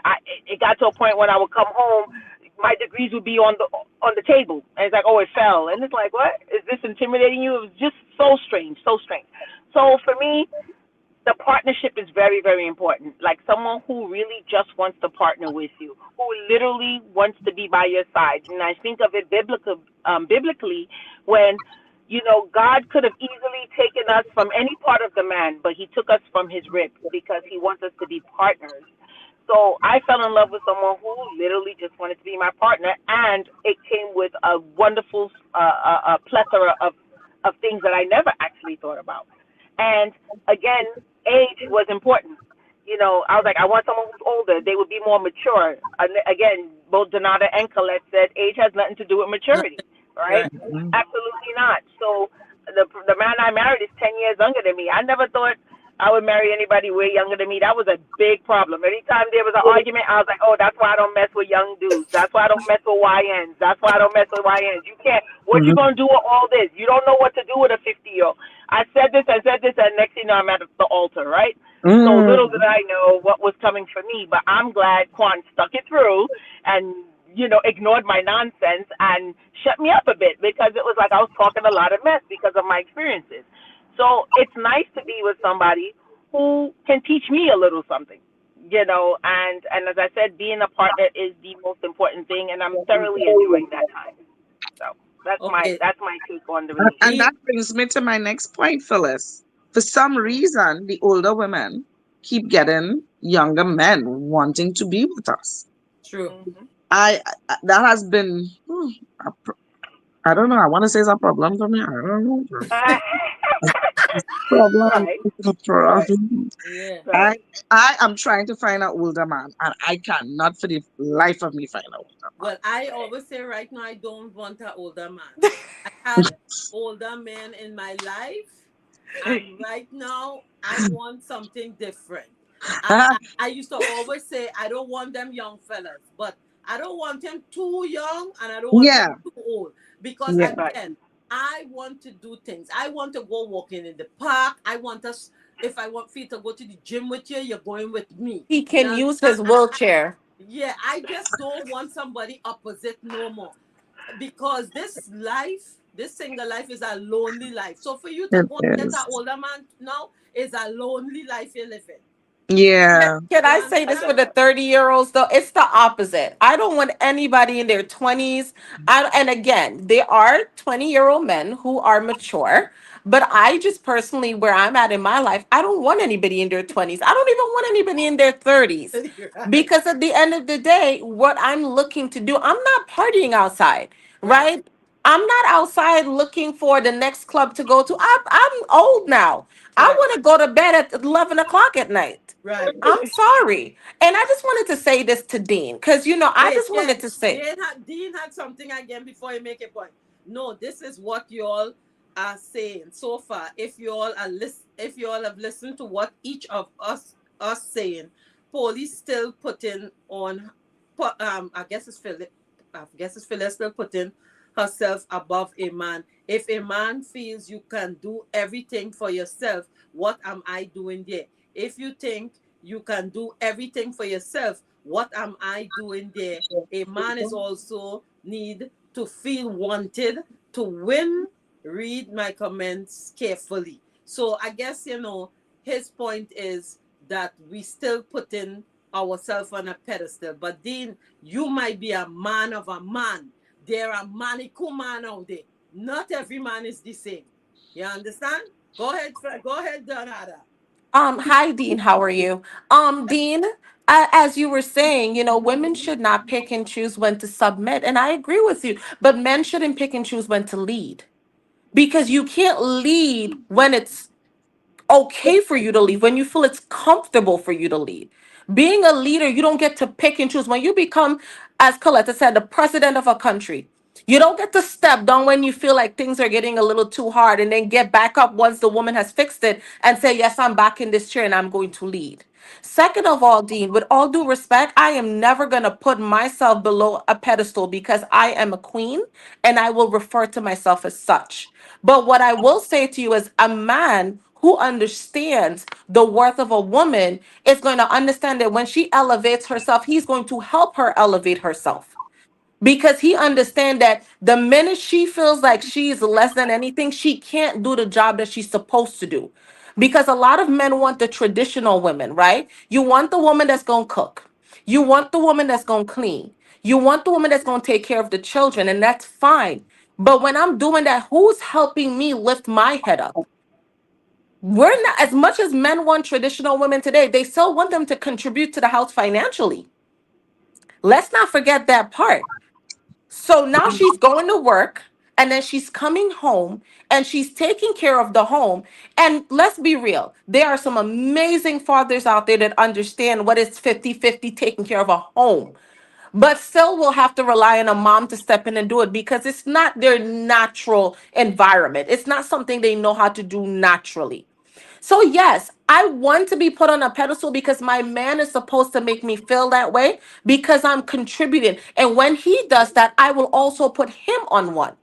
it got to a point when I would come home, my degrees would be on the table, and it's like, oh, it fell, and it's like, what is this intimidating you? It was just so strange, so strange. So for me, the partnership is very, very important. Like someone who really just wants to partner with you, who literally wants to be by your side. And I think of it biblically when, God could have easily taken us from any part of the man, but he took us from his rib because he wants us to be partners. So I fell in love with someone who literally just wanted to be my partner, and it came with a wonderful plethora of things that I never actually thought about. And again, age was important. I was like, I want someone who's older. They would be more mature. And again, both Donata and Colette said age has nothing to do with maturity, right? Right. Absolutely not. So the man I married is 10 years younger than me. I never thought I would marry anybody way younger than me. That was a big problem. Anytime there was an argument, I was like, oh, that's why I don't mess with young dudes. That's why I don't mess with YNs. That's why I don't mess with YNs. You can't. What you gonna do with all this? You don't know what to do with a 50-year-old. I said this, and next thing you know, I'm at the altar, right? So little did I know what was coming for me. But I'm glad Quan stuck it through and ignored my nonsense and shut me up a bit because it was like I was talking a lot of mess because of my experiences. So it's nice to be with somebody who can teach me a little something, and as I said, being a partner is the most important thing, and I'm thoroughly enjoying that time. So Okay. that's my take on the And relationship. that brings me to my next point, Phyllis. For some reason, the older women keep getting younger men wanting to be with us. True. Mhm. That has been a I don't know. I want to say it's a problem for me. I don't know. Problem. Right, It's a right, problem. Yeah. I right. I am trying to find an older man, and I cannot for the life of me find an older Well, I Right. always say right now I don't want an older man. I had older men in my life, and right now I want something different. And man. I used to always say I don't want them young fellas, but I don't want them too young and I don't want them Yeah, too old. Because yeah, Right. again, I want to do things. I want to go walking in the park. I want us, if I want you to go to the gym with you, you're going with me. He You can know, use his wheelchair. yeah, I just don't want somebody opposite no more. Because this life, this single life is a lonely life. So for you to it go and get an is. older man now is a lonely life you're living. Yeah, Can You I say I this understand? for get the that. 30-year-olds though? It's the opposite. I don't want anybody in their 20s. And again, there are 20-year-old men who are mature, but I just personally, where I'm at in my life, I don't want anybody in their 20s. I don't even want anybody in their 30s. Right. Because at the end of the day, what I'm looking to do, I'm not partying outside, Right. right? I'm not outside looking for the next club to go to. I'm old now. I Right. want to go to bed at 11 o'clock at night. Right. I'm sorry. And I just wanted to say this to Dean because, I Wait, just yeah. wanted to say, Dean had something again before you make a point. No, this is what you all are saying so far. If you all have listened to what each of us saying, police still putting on I guess it's Philip I guess it's Phyllis still putting herself above a man. If a man feels you can do everything for yourself, what am I doing there? If you think you can do everything for yourself, what am I doing there? A man is also need to feel wanted to win. Read my comments carefully. So I guess his point is that we still putting ourselves on a pedestal. But Dean, you might be a man of a man. There are manicu man out there. Not every man is the same. You understand? Go ahead, go ahead, Donada. hi, Dean, how are you? Dean, as you were saying, women should not pick and choose when to submit. And I agree with you, but men shouldn't pick and choose when to lead because you can't lead when it's okay for you to lead, when you feel it's comfortable for you to lead. Being a leader, you don't get to pick and choose. When you become, as Coletta said, the president of a country, you don't get to step down when you feel like things are getting a little too hard and then get back up once the woman has fixed it and say, yes, I'm back in this chair and I'm going to lead. Second of all, Dean, with all due respect, I am never going to put myself below a pedestal because I am a queen and I will refer to myself as such. But what I will say to you is a man who understands the worth of a woman is going to understand that when she elevates herself, he's going to help her elevate herself because he understands that the minute she feels like she's less than anything, she can't do the job that she's supposed to do. Because a lot of men want the traditional women, right? You want the woman that's going to cook. You want the woman that's going to clean. You want the woman that's going to take care of the children, and that's fine. But when I'm doing that, who's helping me lift my head up? We're not, as much as men want traditional women today, they still want them to contribute to the house financially. Let's not forget that part. So now she's going to work and then she's coming home and she's taking care of the home. And let's be real, there are some amazing fathers out there that understand what is 50-50 taking care of a home. But still will have to rely on a mom to step in and do it because it's not their natural environment. It's not something they know how to do naturally. So, yes, I want to be put on a pedestal because my man is supposed to make me feel that way because I'm contributing. And when he does that, I will also put him on one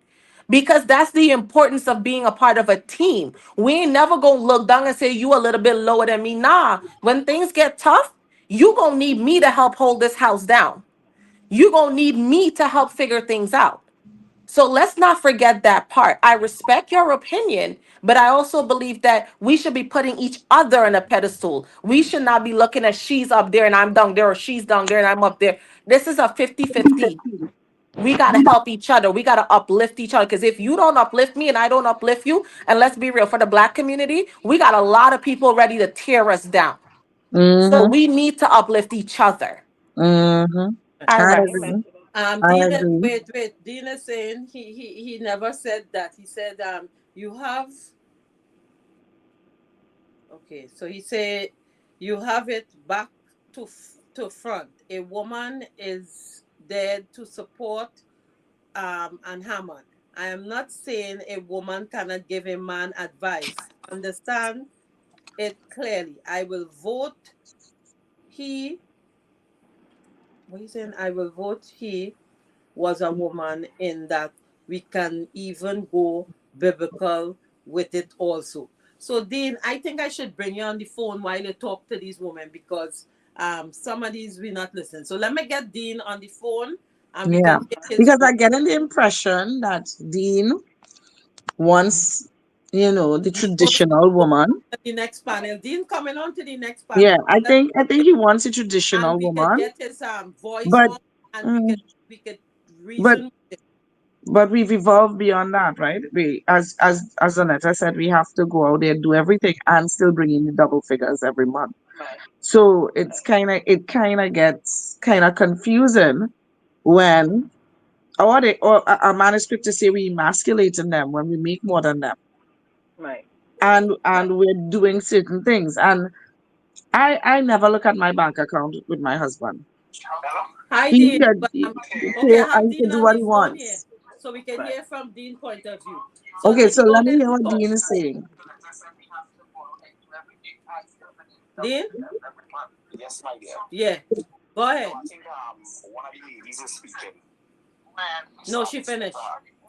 because that's the importance of being a part of a team. We ain't never gonna look down and say, you a little bit lower than me. Nah, when things get tough, you gonna need me to help hold this house down. You gonna need me to help figure things out. So let's not forget that part. I respect your opinion, but I also believe that we should be putting each other on a pedestal. We should not be looking at she's up there and I'm down there, or she's down there and I'm up there. This is a 50-50. We got to help each other. We got to uplift each other. Because if you don't uplift me and I don't uplift you, and let's be real, for the Black community, we got a lot of people ready to tear us down. So Mm-hmm. we need to uplift each other. Mm-hmm. I I rest. Amen. agree. I Dean, agree. wait. Dean is saying he never said that. He said you have okay. So he said you have it back to front. A woman is there to support and Hammond. I am not saying a woman cannot give a man advice. Understand it clearly. I will vote he. What are you saying? I will vote he was a woman in that we can even go biblical with it also. So Dean, I think I should bring you on the phone while you talk to these women because some of these we not listening. So let me get Dean on the phone and we Yeah. can get his Because view. I get the impression that Dean wants, the Dean wants to traditional go woman. to the next panel. Dean coming on to the next Yeah, panel. I think he wants a And traditional we could woman, get his voice but on and mm, we could but reason with it. but we've evolved beyond that, right? We, as Annetta said, we have to go out there, do everything, and still bring in the double figures every month. Right. So it kind of gets kind of confusing when or a man is quick to say we emasculating them when we make more than them, Right. and we're doing certain things. And I never look at my bank account with my husband. Hi He Dean. could But, say okay, I have he could Dean do on what the he phone here. wants. So we can Right. hear from Dean's point of view. So Okay, let's so go let me ahead hear and what talk. Dean is saying. Dean? Yeah. Go ahead. One of the ladies is speaking. No, she finished.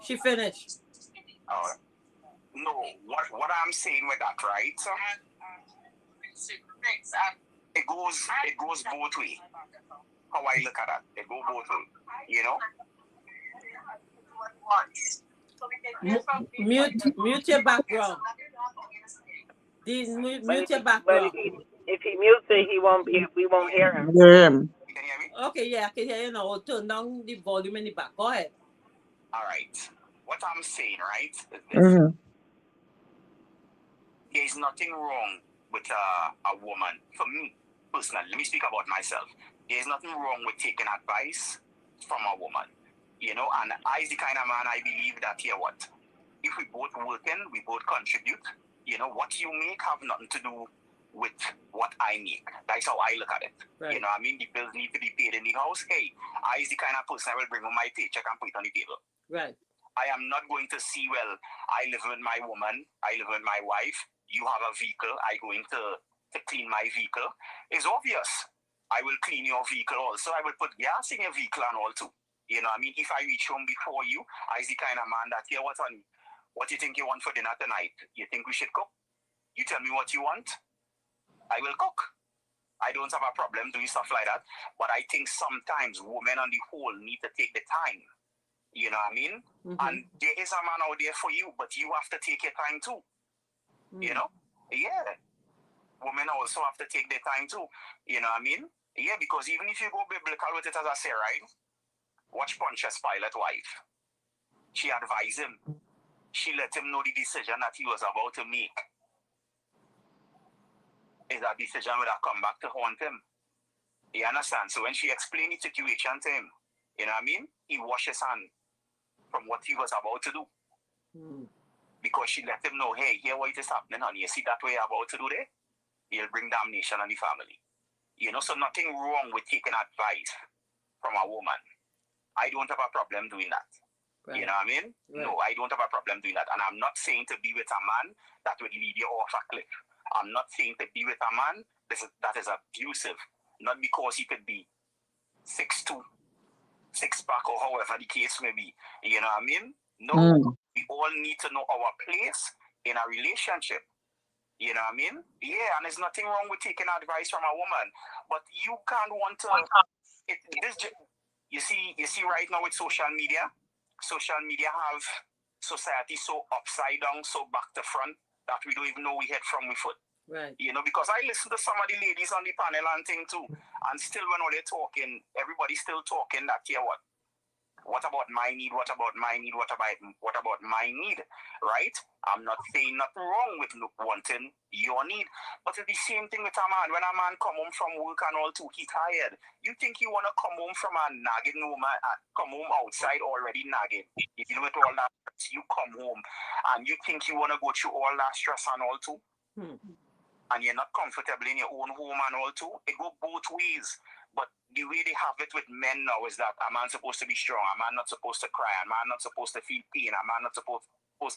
She finished. Uh, no, what I'm saying with that, right? It goes both ways. How I look at that, it goes both ways. You know. Mute your background. Dean, But mute your but background. if he mutes it, he won't be. We won't hear him. Yeah. You can hear me? Okay, yeah, I can hear you now. I'll turn down the volume in the back. Go ahead. All right. What I'm saying, right, is this: Mm-hmm. there is nothing wrong with a woman. For me personally, let me speak about myself. There is nothing wrong with taking advice from a woman. You know, and I is the kind of man I believe that here what if we both working, we both contribute. You know, what you make have nothing to do with what I make. That's how I look at it. Right. You know, I mean, the bills need to be paid in the house. Hey, I is the kind of person I will bring on my paycheck and put it on the table. Right. I am not going to see, well, I live with my woman, I live with my wife, you have a vehicle, I going to clean my vehicle. It's obvious. I will clean your vehicle also. I will put gas in your vehicle and all too. You know, I mean, if I reach home before you, I is the kind of man that, here, what you think you want for dinner tonight? You think we should cook? You tell me what you want, I will cook. I don't have a problem doing stuff like that. But I think sometimes women on the whole need to take the time. You know what I mean? Mm-hmm. And there is a man out there for you, but you have to take your time too. You know? Yeah. Women also have to take their time too. You know what I mean? Yeah, because even if you go biblical with it, as I say, right? Watch Pontius Pilate's wife. She advised him. She let him know the decision that he was about to make. Is that decision would have come back to haunt him. You understand? So when she explained the situation to him, you know what I mean? He washed his hand from what he was about to do. Because she let him know, hey, here what is happening, honey. You see that way you're about to do there? You'll bring damnation on the family. You know, so nothing wrong with taking advice from a woman. I don't have a problem doing that. Right. You know what I mean? Right. No, I don't have a problem doing that. And I'm not saying to be with a man that would lead you off a cliff. I'm not saying to be with a man that is abusive. Not because he could be 6'2", 6-pack, or however the case may be. You know what I mean? No, we all need to know our place in a relationship. You know what I mean? Yeah, and there's nothing wrong with taking advice from a woman, but you can't want to. You see, right now with social media have society so upside down, so back to front that we don't even know we head from we foot. Right. You know, because I listen to some of the ladies on the panel and thing too, and still when all they're talking, everybody's still talking that here what What about my need? What about my need? What about my need? Right? I'm not saying nothing wrong with wanting your need, but it's the same thing with a man. When a man come home from work and all too, he tired. You think he wanna come home from a nagging woman, come home outside already nagging. You deal with all that. You come home and you think you wanna go through all that stress and all too. Hmm. And you're not comfortable in your own home and all too. It go both ways. But the way they have it with men now is that a man's supposed to be strong, a man not supposed to cry, a man not supposed to feel pain, a man not supposed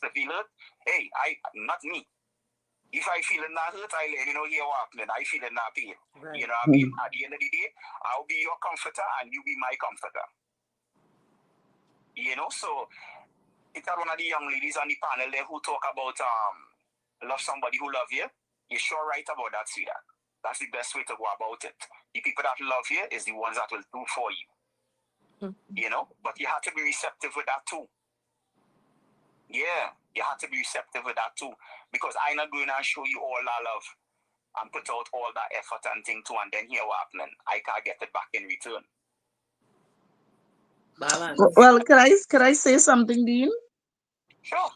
to feel hurt. Hey, I not me. If I feel not hurt, I let you know here what happening. I feel not pain. Right. You know what I mean? At the end of the day, I'll be your comforter and you be my comforter. You know, so it's one of the young ladies on the panel there who talk about love somebody who love you. You're sure right about that, see that. That's the best way to go about it. The people that love you is the ones that will do for you. Mm-hmm. You know? But you have to be receptive with that too. Yeah, you have to be receptive with that too. Because I'm not going to show you all that love and put out all that effort and thing too, and then here what happening. I can't get it back in return. Balance. Well, can I say something, Dean? Sure.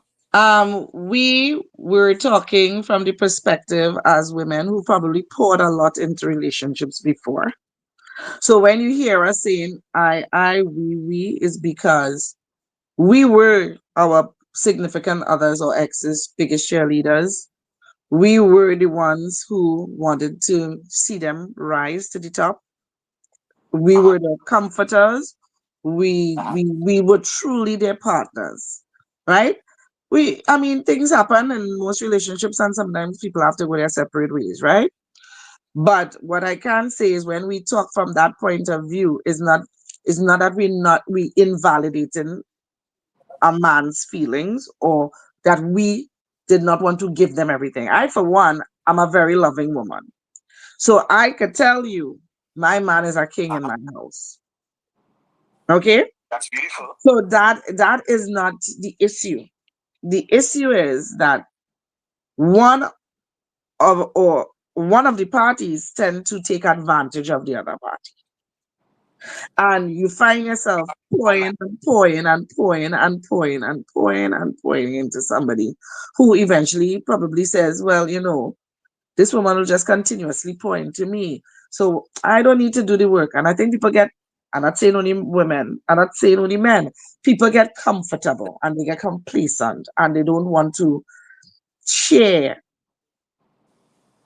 We were talking from the perspective as women who probably poured a lot into relationships before. So when you hear us saying we is because we were our significant others or exes' biggest cheerleaders. We were the ones who wanted to see them rise to the top. We were their comforters. We were truly their partners, right? I mean, things happen in most relationships, and sometimes people have to go their separate ways, right? But what I can say is when we talk from that point of view, is not that we invalidating a man's feelings or that we did not want to give them everything. I, for one, I'm a very loving woman. So I could tell you my man is a king in my house. Okay? That's beautiful. So that is not the issue. The issue is that one one of the parties tend to take advantage of the other party. And you find yourself pouring and pouring and pouring and pouring and pouring and pouring into somebody who eventually probably says, well, this woman will just continuously pour into me. So I don't need to do the work. And I think I'm not saying only women, I'm not saying only men, people get comfortable and they get complacent and they don't want to share.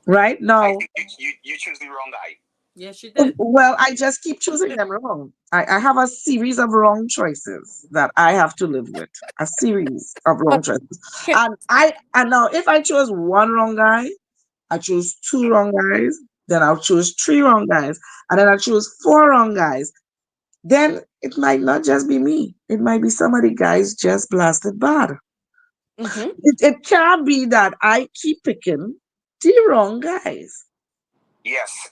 Right I now, think you choose the wrong guy. Yes, you did. well, I just keep choosing them wrong. I have a series of wrong choices that I have to live with. A series of wrong choices. Can- And now if I chose one wrong guy, I choose two wrong guys, then I'll choose three wrong guys, and then I choose four wrong guys. Then it might not just be me. It might be some of the guys just blasted bad. Mhm. It can't be that I keep picking the wrong guys. Yes.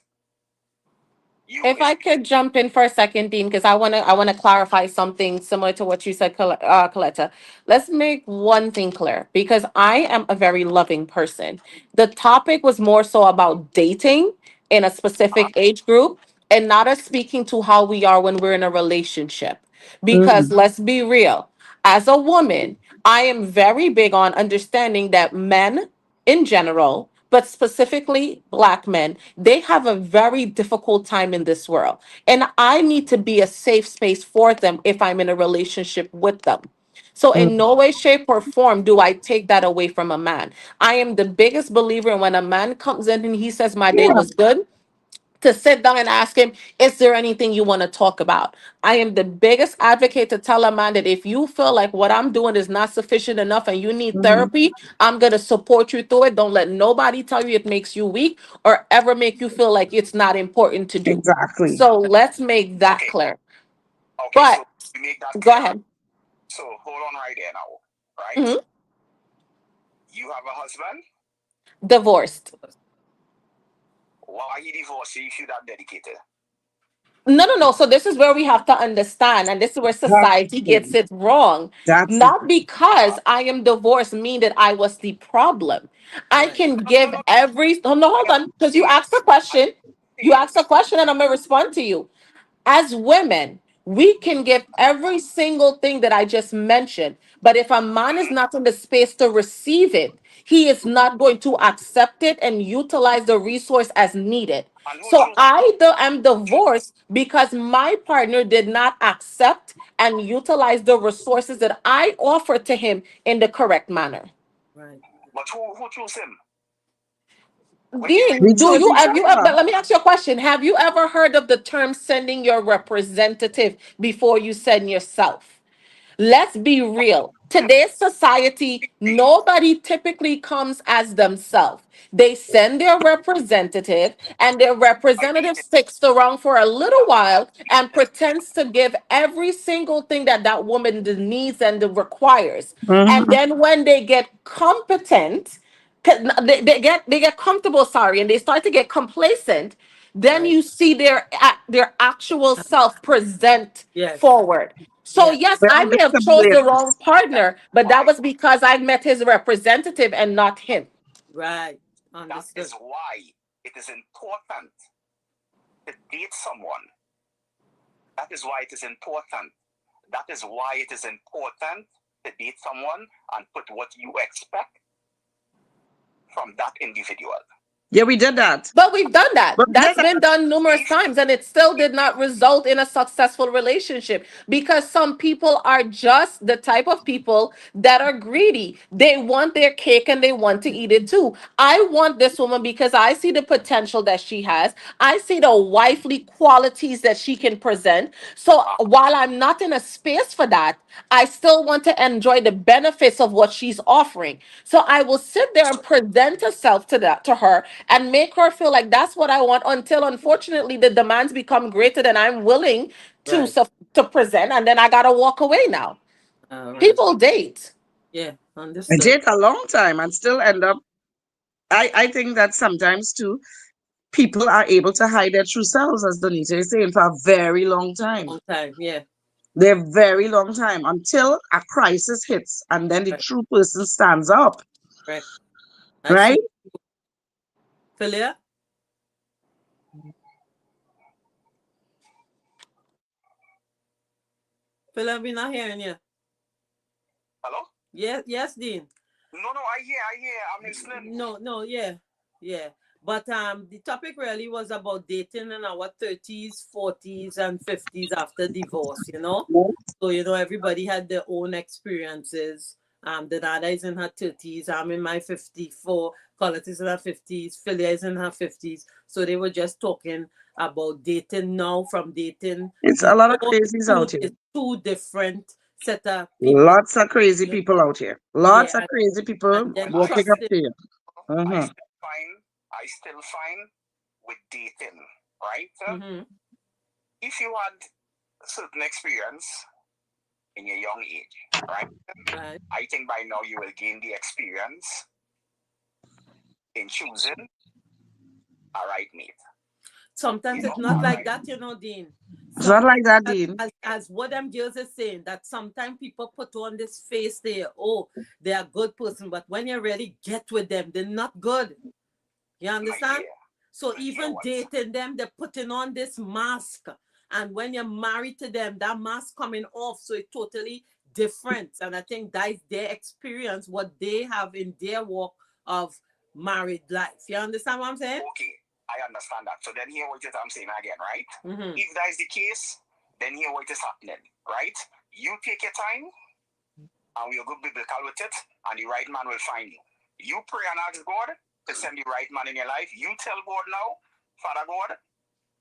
If I could jump in for a second, Dean, because I wanna clarify something similar to what you said, Coletta. Let's make one thing clear, because I am a very loving person. The topic was more so about dating in a specific age group and not us speaking to how we are when we're in a relationship. Because Mm, let's be real, as a woman, I am very big on understanding that men in general, but specifically Black men, they have a very difficult time in this world. And I need to be a safe space for them if I'm in a relationship with them. So, in mm. no way, shape, or form do I take that away from a man. I am the biggest believer in when a man comes in and he says, my day Yeah, was good, to sit down and ask him, is there anything you want to talk about? I am the biggest advocate to tell a man that if you feel like what I'm doing is not sufficient enough and you need mhm, therapy, I'm going to support you through it. Don't let nobody tell you it makes you weak or ever make you feel like it's not important to do. exactly. So let's make that Okay. clear. Okay, But so we make that go clear, right? ahead. So hold on right there now. Right? Hmm. You have a husband? Divorced. Why he divorced you if you that dedicated? No, no, no. So this is where we have to understand, and this is where That's the society gets thing. it wrong. That's the Not because I am divorced mean that I was the problem. I Right. can No, no, give no. every oh, no, I hold am on, because you saying, asked a I am question. You saying, asked a question, and I'm gonna respond to you. As women, We can give every single thing that I just mentioned, but if a man is Mhm. not in the space to receive it, he is not going to accept it and utilize the resource as needed. And who So choose? am divorced because my partner did not accept and utilize the resources that I offered to him in the correct manner. Right. But who choose him? When you Dean, We do chose you each have you ever, other. let me ask you a question. Have you ever heard of the term sending your representative before you send yourself? Let's be real. Today's society, nobody typically comes as themselves. They send their representative, and their I representative beat it. sticks around for a little Yeah. while and pretends to give every single thing that that woman needs and requires. And Mhm. then when they get competent, 'cause they get comfortable, sorry, and they start to get complacent, then Right. you see their actual self present Yes. forward. So Yes. yes, I Very may have chose the wrong disciplined. That's partner, but that why. was because I met his representative and not him. Right. That is Understood. why it is important to date someone. That is why it is important. That is why it is important to date someone and put what you expect from that individual. Yeah, we did that. But we've done that. But we did That's that. been done numerous If times, and it still did not result in a successful relationship because some people are just the type of people that are greedy. They want their cake and they want to eat it too. I want this woman because I see the potential that she has. I see the wifely qualities that she can present. So uh, while I'm not in a space for that, I still want to enjoy the benefits of what she's offering. So I will sit there and present herself to her and make her feel like that's what I want until unfortunately the demands become greater than I'm willing to Right. suf- to present, and then I gotta walk away now. All right. People date. Yeah. It Understood. take a long time and still end up. I think that sometimes too, people are able to hide their true selves, as Donita is saying, for a very long time. Long time. Yeah. They're very long time until a crisis hits and then the Right. true person stands up, Right. I right? see. Philia? Philia, we're not hearing you. hello? Yes. Yes, Dean. No, no, I hear, I'm listening. No, no, yeah, yeah. But the topic really was about dating in our 30s, 40s, and 50s after divorce, you know? So, everybody had their own experiences. The Nada is in her 30s, I'm in my 54, Colette is in her 50s, Philia is in her 50s. So they were just talking about dating now from dating It's a lot of before. crazies out here. It's two different set of people, Lots of crazy you people out here. yeah, Lots of crazy people and then Well, walking up trusting. to you. I Hmm. still find, I still find with dating, right? Mm-hmm. If you had a certain experience in your young age, right? Right. I think by now you will gain the experience in choosing a right mate. Sometimes You it's know, not all like right. that, Dean. It's not Sometimes, like that, Dean. as what them girls are saying, that sometimes people put on this face there, oh, they're a good person, but when you really get with them, they're not good. You My understand? dear, So my dear, even what? dating them, they're putting on this mask. And when you're married to them, that mask coming off. So it's totally different. And I think that is their experience, what they have in their walk of married life. You understand what I'm saying? Okay, I understand that. So then here what I'm saying again, right? Mm-hmm. If that is the case, then here what is happening, right? You take your time and we'll go biblical with it, and the right man will find you. You pray and ask God to send the right man in your life. You tell God now, Father God,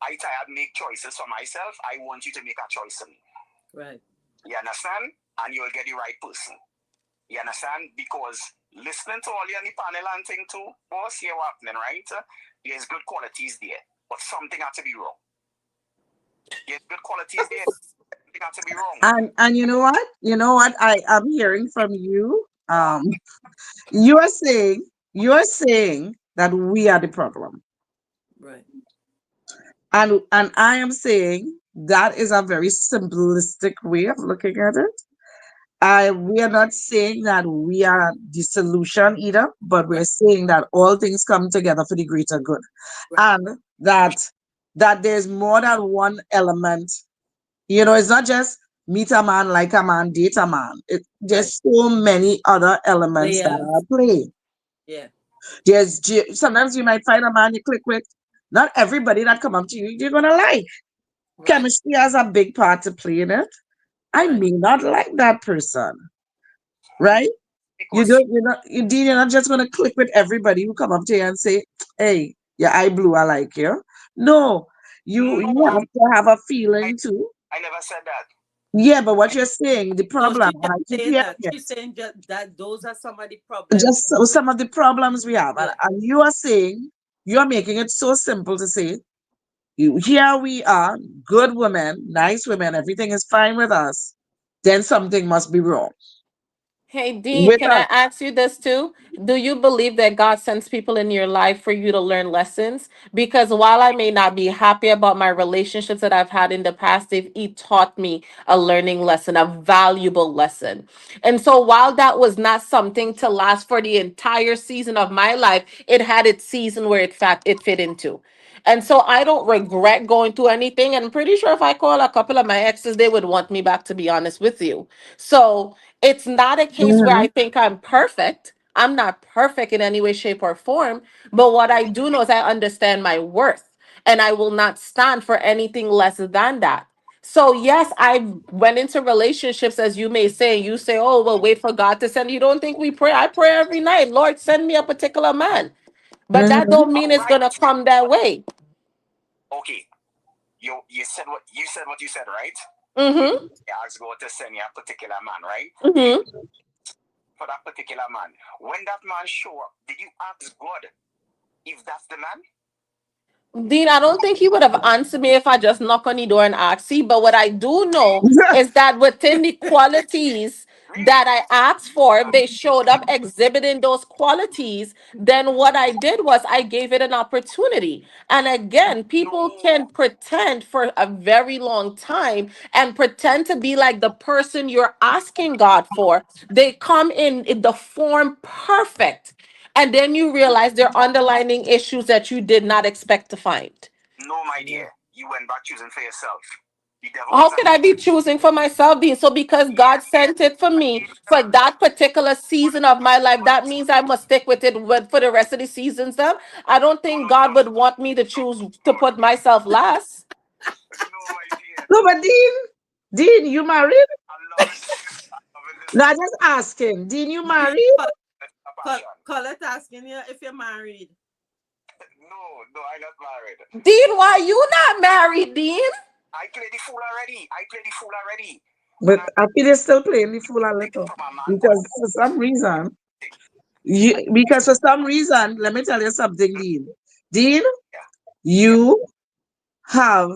I tired make choices for myself. I want you to make a choice for me. Right. You understand? And you'll get the right person. You understand? Because listening to all you on the panel and thing too, boss, here what happening, right? There's good qualities there, but something has to be wrong. There's good qualities there, something has to be wrong. And you know what? You know what I am hearing from you? Go on. You are saying that we are the problem. Right. And I am saying that is a very simplistic way of looking at it. We are not saying that we are the solution either, but we're Right. saying that all things come together for the greater good. Right. And that there's more than one element It's not just meet a man, like a man, date a man. Right. There's so many other elements that are Layers. at play. Yeah. Sometimes you might find a man you click with. Not everybody that come up to you, you're gonna like. Right. Chemistry has a big part to play in it. I Right. may not like that person, Hmm. right? You Because don't, you're not just gonna click with everybody who come up to you and say, "Hey, your eye blue, I like you." No, you no, have to have a I, feeling too. I never said that. Yeah, but what I, you're saying, the No, problem, she's and just I keep saying hearing that. it, She's saying just that those are some of the problems. just some of the problems we have, and, Yeah. and you are saying you are making it so simple to say, here we are, good women, nice women, everything is fine with us. Then something must be wrong Hey, Dean, with can I us. ask you this too? Do you believe that God sends people in your life for you to learn lessons? Because while I may not be happy about my relationships that I've had in the past, they've each taught me a learning lesson, a valuable lesson. And so while that was not something to last for the entire season of my life, it had its season where it fit into. And so I don't regret going through anything. And I'm pretty sure if I call a couple of my exes, they would want me back, to be honest with you. So it's not a case where Mhm. I think I'm perfect. I'm not perfect in any way, shape, or form. But what I do know is I understand my worth and I will not stand for anything less than that. So, yes, I went into relationships, as you may say. You say, oh, well, wait for God to send. You don't think we pray? I pray every night. Lord, send me a particular man. But that Mhm. don't mean all it's going right. to come that way. Okay. You said right. Mm You asked God to send you a particular man, right? hmm. Did you Mm hmm. for that particular man? When that man show up, did you ask God if that's the man? Dean, I don't think he would have answered me if I just knock on the door and ask. See, but what I do know is that within the qualities Really? that I asked for, if they showed up exhibiting those qualities, then what I did was I gave it an opportunity. And again, people No, can pretend for a very long time and pretend to be like the person you're asking God for. They come in the form perfect. And then you realize there are underlying issues that you did not expect to find. no, my Yeah. dear. You went back choosing for yourself. The devil How was an could I be choosing for myself, Dean? So because God yes, sent it for my me dear. for that particular God, season of my life, that means I must stick with it for the rest of the seasons. Then I don't no, think no, no, God would want me to no, choose to no, put myself last. no, my dear, No, no. but Dean, you married? I love it. I'm loving this No, I conversation. just asking. Dean, you Dean, married? A passion. Colette asking you if you're married. No, no, I not married. Dean, why you not married, Dean? I play the fool already. I play the fool already. When But I I feel they're still playing the fool a take it little. from a man, God Because bless for some reason, it. let me tell you something, Dean. Dean, Yeah, yeah. you have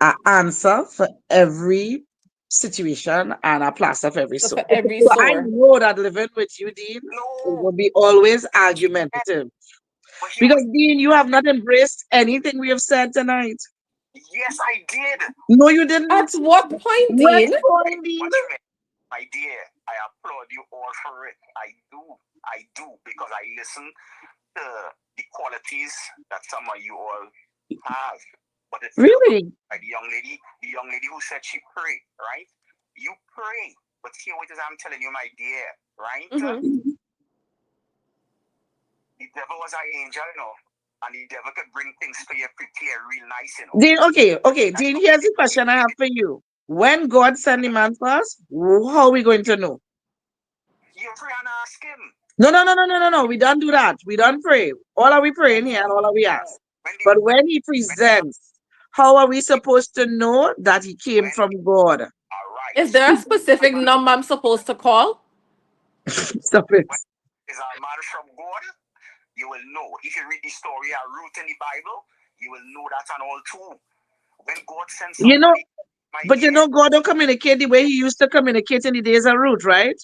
an answer for every situation and a plaster for every So for soul. every So I sore. know that living with you, Dean, it No, will be always yeah, argumentative. but here we. Because, Dean, you have not embraced anything we have said tonight. Yes, I did. No, you didn't. At what point, What Dean? point, Dean? What you mean, my dear? I applaud you all for it. I do, because I listen to the qualities that some of you all have. But it's still Really? like the young lady who said she pray, right? You pray, but here what is I'm telling you, my dear, right? Mm-hmm. The devil was an angel, and the devil could bring things for you prepare real nice. Dean, okay, That's Dean, not here's it. the question I have for you. When God send the man first, how are we going to know? You pray and ask him. No. We don't do that. We don't pray. All are we praying here and all are we No. ask. But when he When the presents, how are we supposed to know that he came when from God? all right. Is there a A specific man number I'm supposed to call? Stop it. when is a man from God, you will know. If you read the story of Ruth in the Bible, you will know that and all too. When God sends You know, somebody, my but dear, God don't communicate the way he used to communicate in the days of Ruth, right?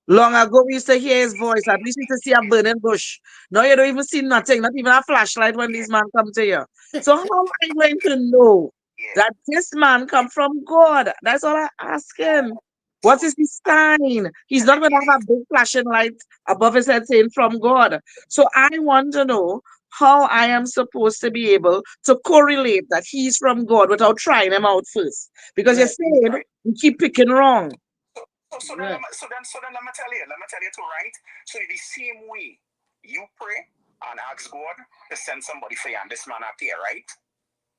Long I ago, we used to hear his voice. At least we used to see a burning bush. Now you don't even see nothing, not even a flashlight when yeah, these men come to you. So how am I going to know yeah. that this man come from God? That's all I ask him. What So is the sign? He's not telling going to you have a big flashing light above his head saying from God. So I want to know how I am supposed to be able to correlate that he's from God without trying him out first. Because you're Right. saying Right. you keep picking wrong. Right. So then let me tell you too, right? So the same way you pray and ask God to send somebody for you, and this man appear, right?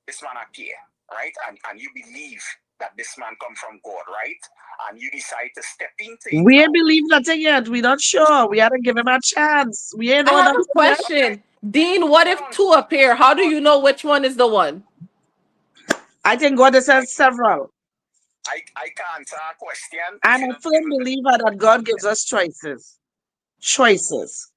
This man appear, right? And you believe that this man come from God, right? And you decide to step into it We ain't now. believe nothing yet. We're not sure. We had to give him a chance. We ain't I know have a nothing yet. question. Dean, what Hold if on, two appear? How hold do on. you know which one is the one? I think God has I said several. I can't answer a question if I'm you a don't firm believer that God gives us choices. Choices.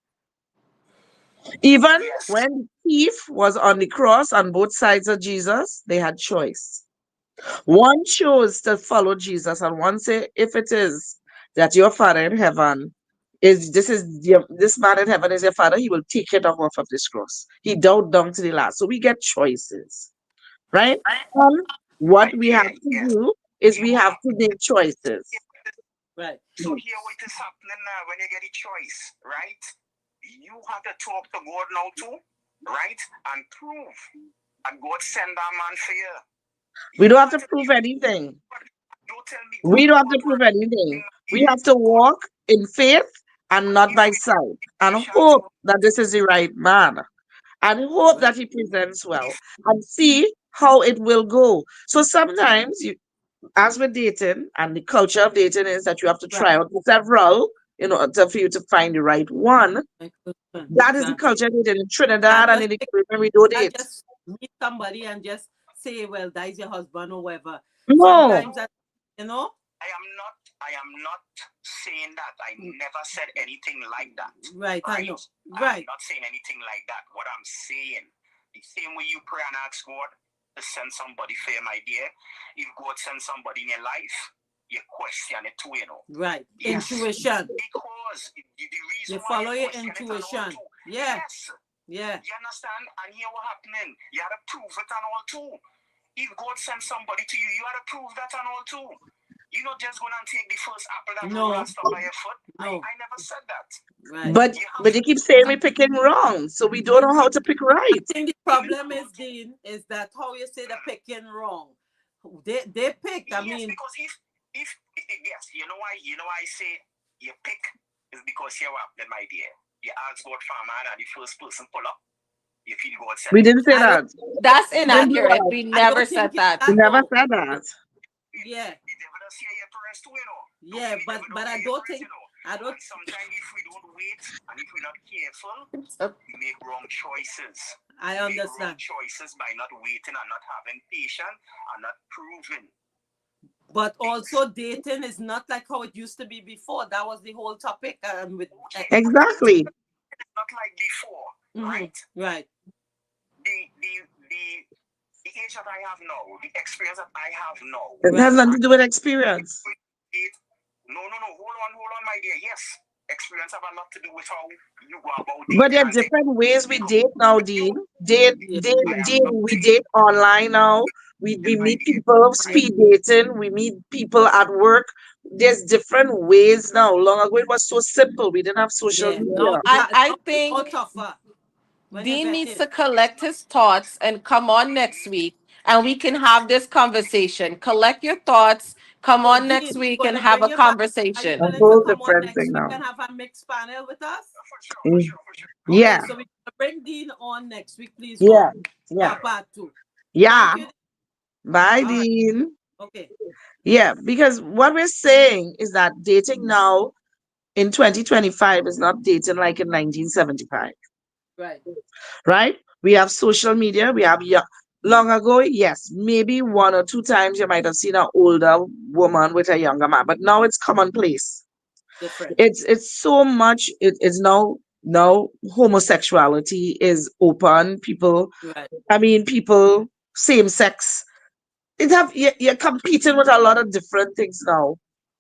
Even yes. when the thief was on the cross on both sides of Jesus, they had choice. One chose to follow Jesus, and one say, if it is that your Father in heaven this man in heaven is your Father, he will take it off of this cross. He doubt down to the last. So we get choices, right? And what Right we have here, to yes. do is Here we what have to happened. make choices. Right. So here what is happening now when you get a choice, right? You have to talk to God now too, right? And prove that God send that man for you. We You don't have have to to prove anything. don't tell me God We don't have to God prove man anything. in my We ear. have to God walk in faith and not if by we sight and patience hope that this is the right man and hope Right. that he presents well if and see how it will go. So sometimes, as with dating, and the culture of dating is that you have to Right. try out several in order for you to find the right one. My husband. That is the Exactly. culture of dating in Not Trinidad and just in the pick, Caribbean. We do not date. just meet somebody and just say, well, that is your husband or whatever. No, Sometimes that, you know. I am not saying that. I never said anything like that. Right. I Right? know. I am Right. not saying anything like that. What I'm saying, the same way you pray and ask God to send somebody for you, my dear, if God sends somebody in your life, you question it too, you know. Right. Yes. Intuition. Because the reason You why you follow your question it and all intuition. too. Yeah. Yes. Yeah. You understand? And here what happening. You had to prove it and all too. If God sends somebody to you, you had to prove that and all too. You're not just gonna take the first apple that roll and No. stop by your foot. No. I never said that. Right. but You have but to they keep saying we're picking wrong, so we don't know how to pick I right. think the problem is, Dean, is that how you say the picking wrong. They picked. I yes, mean, because if yes, you know why I say you pick is because you're up then my dear. You ask God for a man and the first person pull up, you feel God send We him. didn't say I don't. that. That's We didn't do inaccurate. that. We I never don't think said it's that. We that never though. said that. Yeah. The devil does hear your prayers too, you know. Don't Yeah. tell the devil But don't I hear your don't prayers, think. you know. I don't. And sometimes if we don't wait and if we're not careful, we make wrong choices. I We make wrong understand. choices by not waiting and not having patience and not proving But things. also, dating is not like how it used to be before. That was the whole topic. With Okay, Exactly. it's not like before, right? right. The the the the age that I have now, the experience that I have now, It has Right. nothing to right? do with experience. No, hold on, my dear. Yes, experience have a lot to do with how you go about But there dating are and things. different ways we Because date now, you, Dean. Yeah. I am not We saying, date online now. We my meet dear, people Yeah. speed dating. We meet people at work. There's different ways now. Long ago, it was so simple. We didn't have social Yeah. Now, media. I now it's all think tougher when you're Dean needs vetting. to collect his thoughts and come on next week and we can have this conversation. Collect your thoughts, come So, on Dean, next we're week and gonna have bring a you back. Are you A conversation. willing to whole come on different next thing week now. and have a mixed panel with us? for sure, for Mm. sure, for sure, Okay, Yeah, so we're gonna bring Dean on next week, please, yeah, God, for yeah, for sure. part two. yeah. Thank you. Bye, All right. Dean. Okay. Yeah, because what we're saying is that dating now in 2025 is not dating like in 1975, Right. right? We have social media. Long ago, yes, maybe one or two times you might have seen an older woman with a younger man, but now it's commonplace. Different. It's so much. It's now homosexuality is open. People, Right. I mean, people same sex. You're competing with a lot of different things now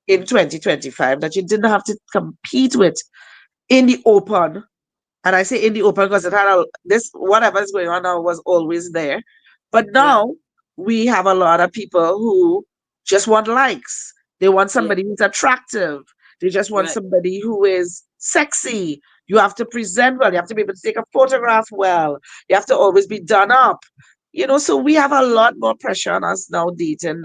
in 2025 that you didn't have to compete with in the open. And I say in the open because this whatever is going on now was always there. But Right. now we have a lot of people who just want likes. They want Yeah. somebody who's attractive. They just want Right. somebody who is sexy. You have to present well. You have to be able to take a photograph well. You have to always be done up. So we have a lot more pressure on us now dating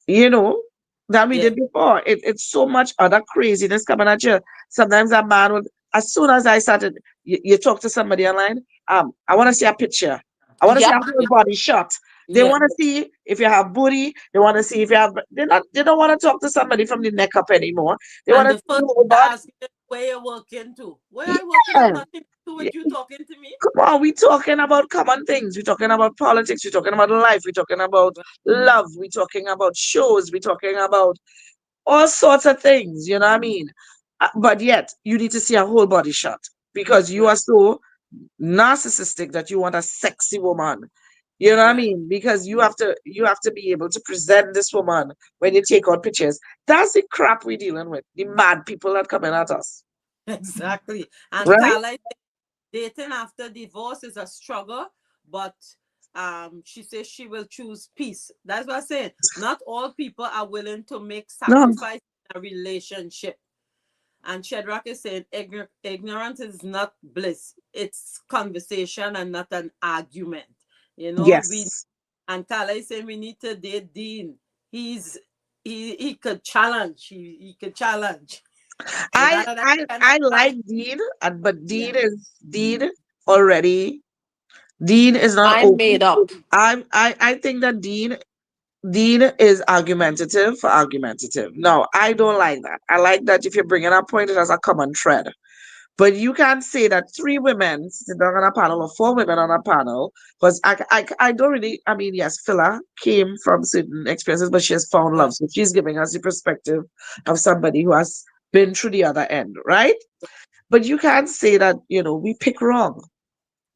you know, than we Yeah. did before. It's so much other craziness coming at you. Sometimes a man would, as soon as I started, you talk to somebody online, I want to see a picture. I want to see a Yep. whole body shot. They Yeah. want to see if you have booty. They want to see if you have. They don't want to talk to somebody from the neck up anymore. They want And to the see first your whole I body. ask you where you working to. Where I working have Yeah. nothing to do with you talking to me. Come on, we talking about common things. We're talking about politics. We're talking about life. We're talking about love. We're talking about shows. We're talking about all sorts of things, you know what I mean? But yet, you need to see a whole body shot because you Right. are so narcissistic that you want a sexy woman. You know what I Right. mean? Because you have to be able to present this woman when you take out pictures. That's the crap we're dealing with. The mad people that coming at us, Exactly. And right? Carla, dating after divorce is a struggle, but she says she will choose peace. That's what I'm saying. Not all people are willing to make No. sacrifice in a relationship. And Shadrach is saying ignorance is not bliss. It's conversation and not an argument. We Yes. and Carla is saying we need to date Dean. He's he could challenge. He could challenge. I That I kind of I guy. like Dean, but Yeah. Dean already. Dean is not I'm open. made up. I think that Dean is argumentative for argumentative. No, I don't like that. I like that if you're bringing up point, it as a common thread. But you can't say that three women sit down on a panel or four women on a panel, because I don't really, I mean, yes, Phila came from certain experiences, but she has found love. Right. So she's giving us the perspective of somebody who has been through the other end, right? But you can't say that, we pick wrong.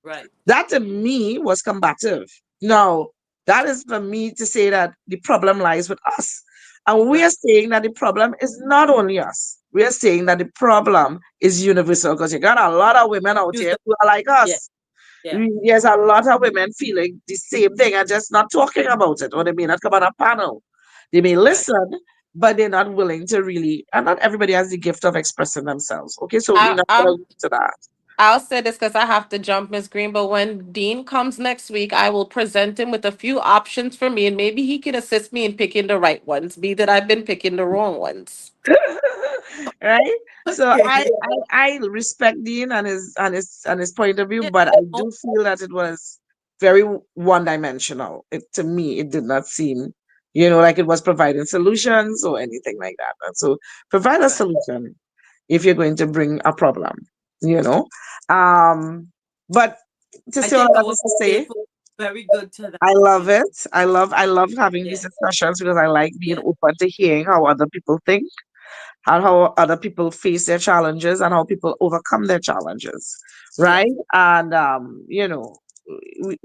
Right. That to me was combative. No, that is for me to say that the problem lies with us. And we are Right. saying that the problem is not only us. We are saying that the problem is universal because you got a lot of women out Use there the who are like yeah. us. Yeah. There's a lot of women feeling the same thing and just not talking about it, or they may not come on a panel. They may Right. listen, but they're not willing to really, and not everybody has the gift of expressing themselves. Okay, so we're I, not going I'm to go into that. I'll say this because I have to jump, Miss Green. But when Dean comes next week, I will present him with a few options for me, and maybe he can assist me in picking the right ones. Be that I've been picking the wrong ones. Right? So I, Okay. I I respect Dean and his point of view, Yeah. but I No, do feel that it was very one dimensional. It to me it did not seem, like it was providing solutions or anything like that. And so provide a right. solution if you're going to bring a problem, you know. Um, but to I say all think that our is to say, faith was very good to that. I love it. I love having these Yeah. discussions because I like being Yeah. open to hearing how other people think and how other people face their challenges and how people overcome their challenges, Yeah. right? And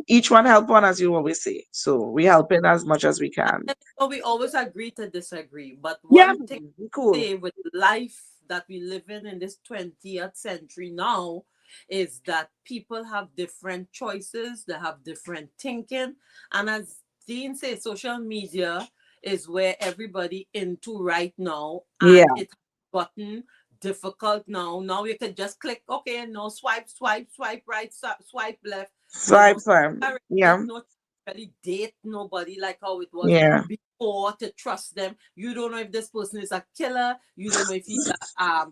each one help one, as you always say. So we help in as much as we can. And so we always agree to disagree. But Yeah, one thing cool. say with life that we live in this 20th century now is that people have different choices, they have different thinking. And as Dean says, social media is where everybody into right now, and Yeah, it has gotten difficult now. Now you can just click, okay, no, swipe right, swipe left. swipe, swipe. There's Yeah, no really date nobody like how it was yeah. before to trust them. You don't know if this person is a killer. You don't know if he's a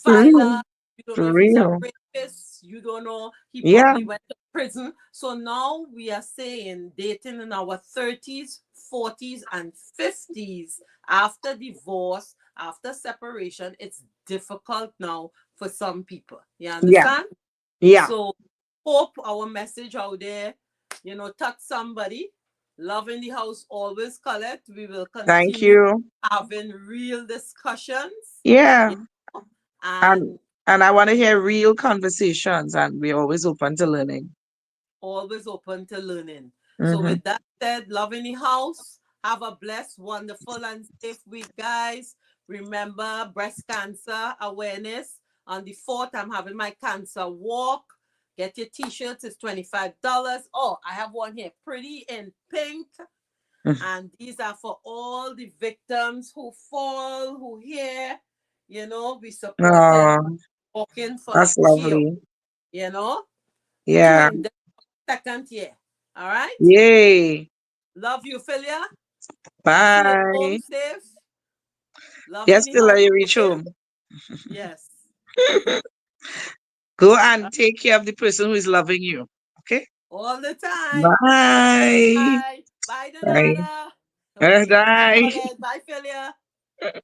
For real, pedophiler. You don't know for if he's a real. rapist. You don't know he Yeah, probably went to prison. So now we are saying dating in our 30s, 40s, and 50s after divorce, after separation, it's difficult now for some people. You yeah, understand? yeah. So hope our message out there, touch somebody. Love in the house always collect. We will Thank continue you. having real discussions. Yeah, You know, and and I want to hear real conversations, and we're always open to learning. always open to learning. So Mm-hmm. with that said, love in the house. Have a blessed, wonderful, and safe week, guys. Remember breast cancer awareness. On the 4th, I'm having my cancer walk. Get your t-shirts, it's $25. Oh, I have one here, pretty in pink. And these are for all the victims who fall, who hear, we supported Oh. Working for the That's cure, lovely. you know? Yeah. The second year. All right? Yay. Love you, Philia. I see you home Bye. safe. Love Yes, till anyhow. you reach Okay? home. Yes. Go and take care of the person who is loving you. Okay? All the time. Bye. Bye. Bye, Bye. Donada. Okay. Bye, Bye. Claudette. Bye, Philia.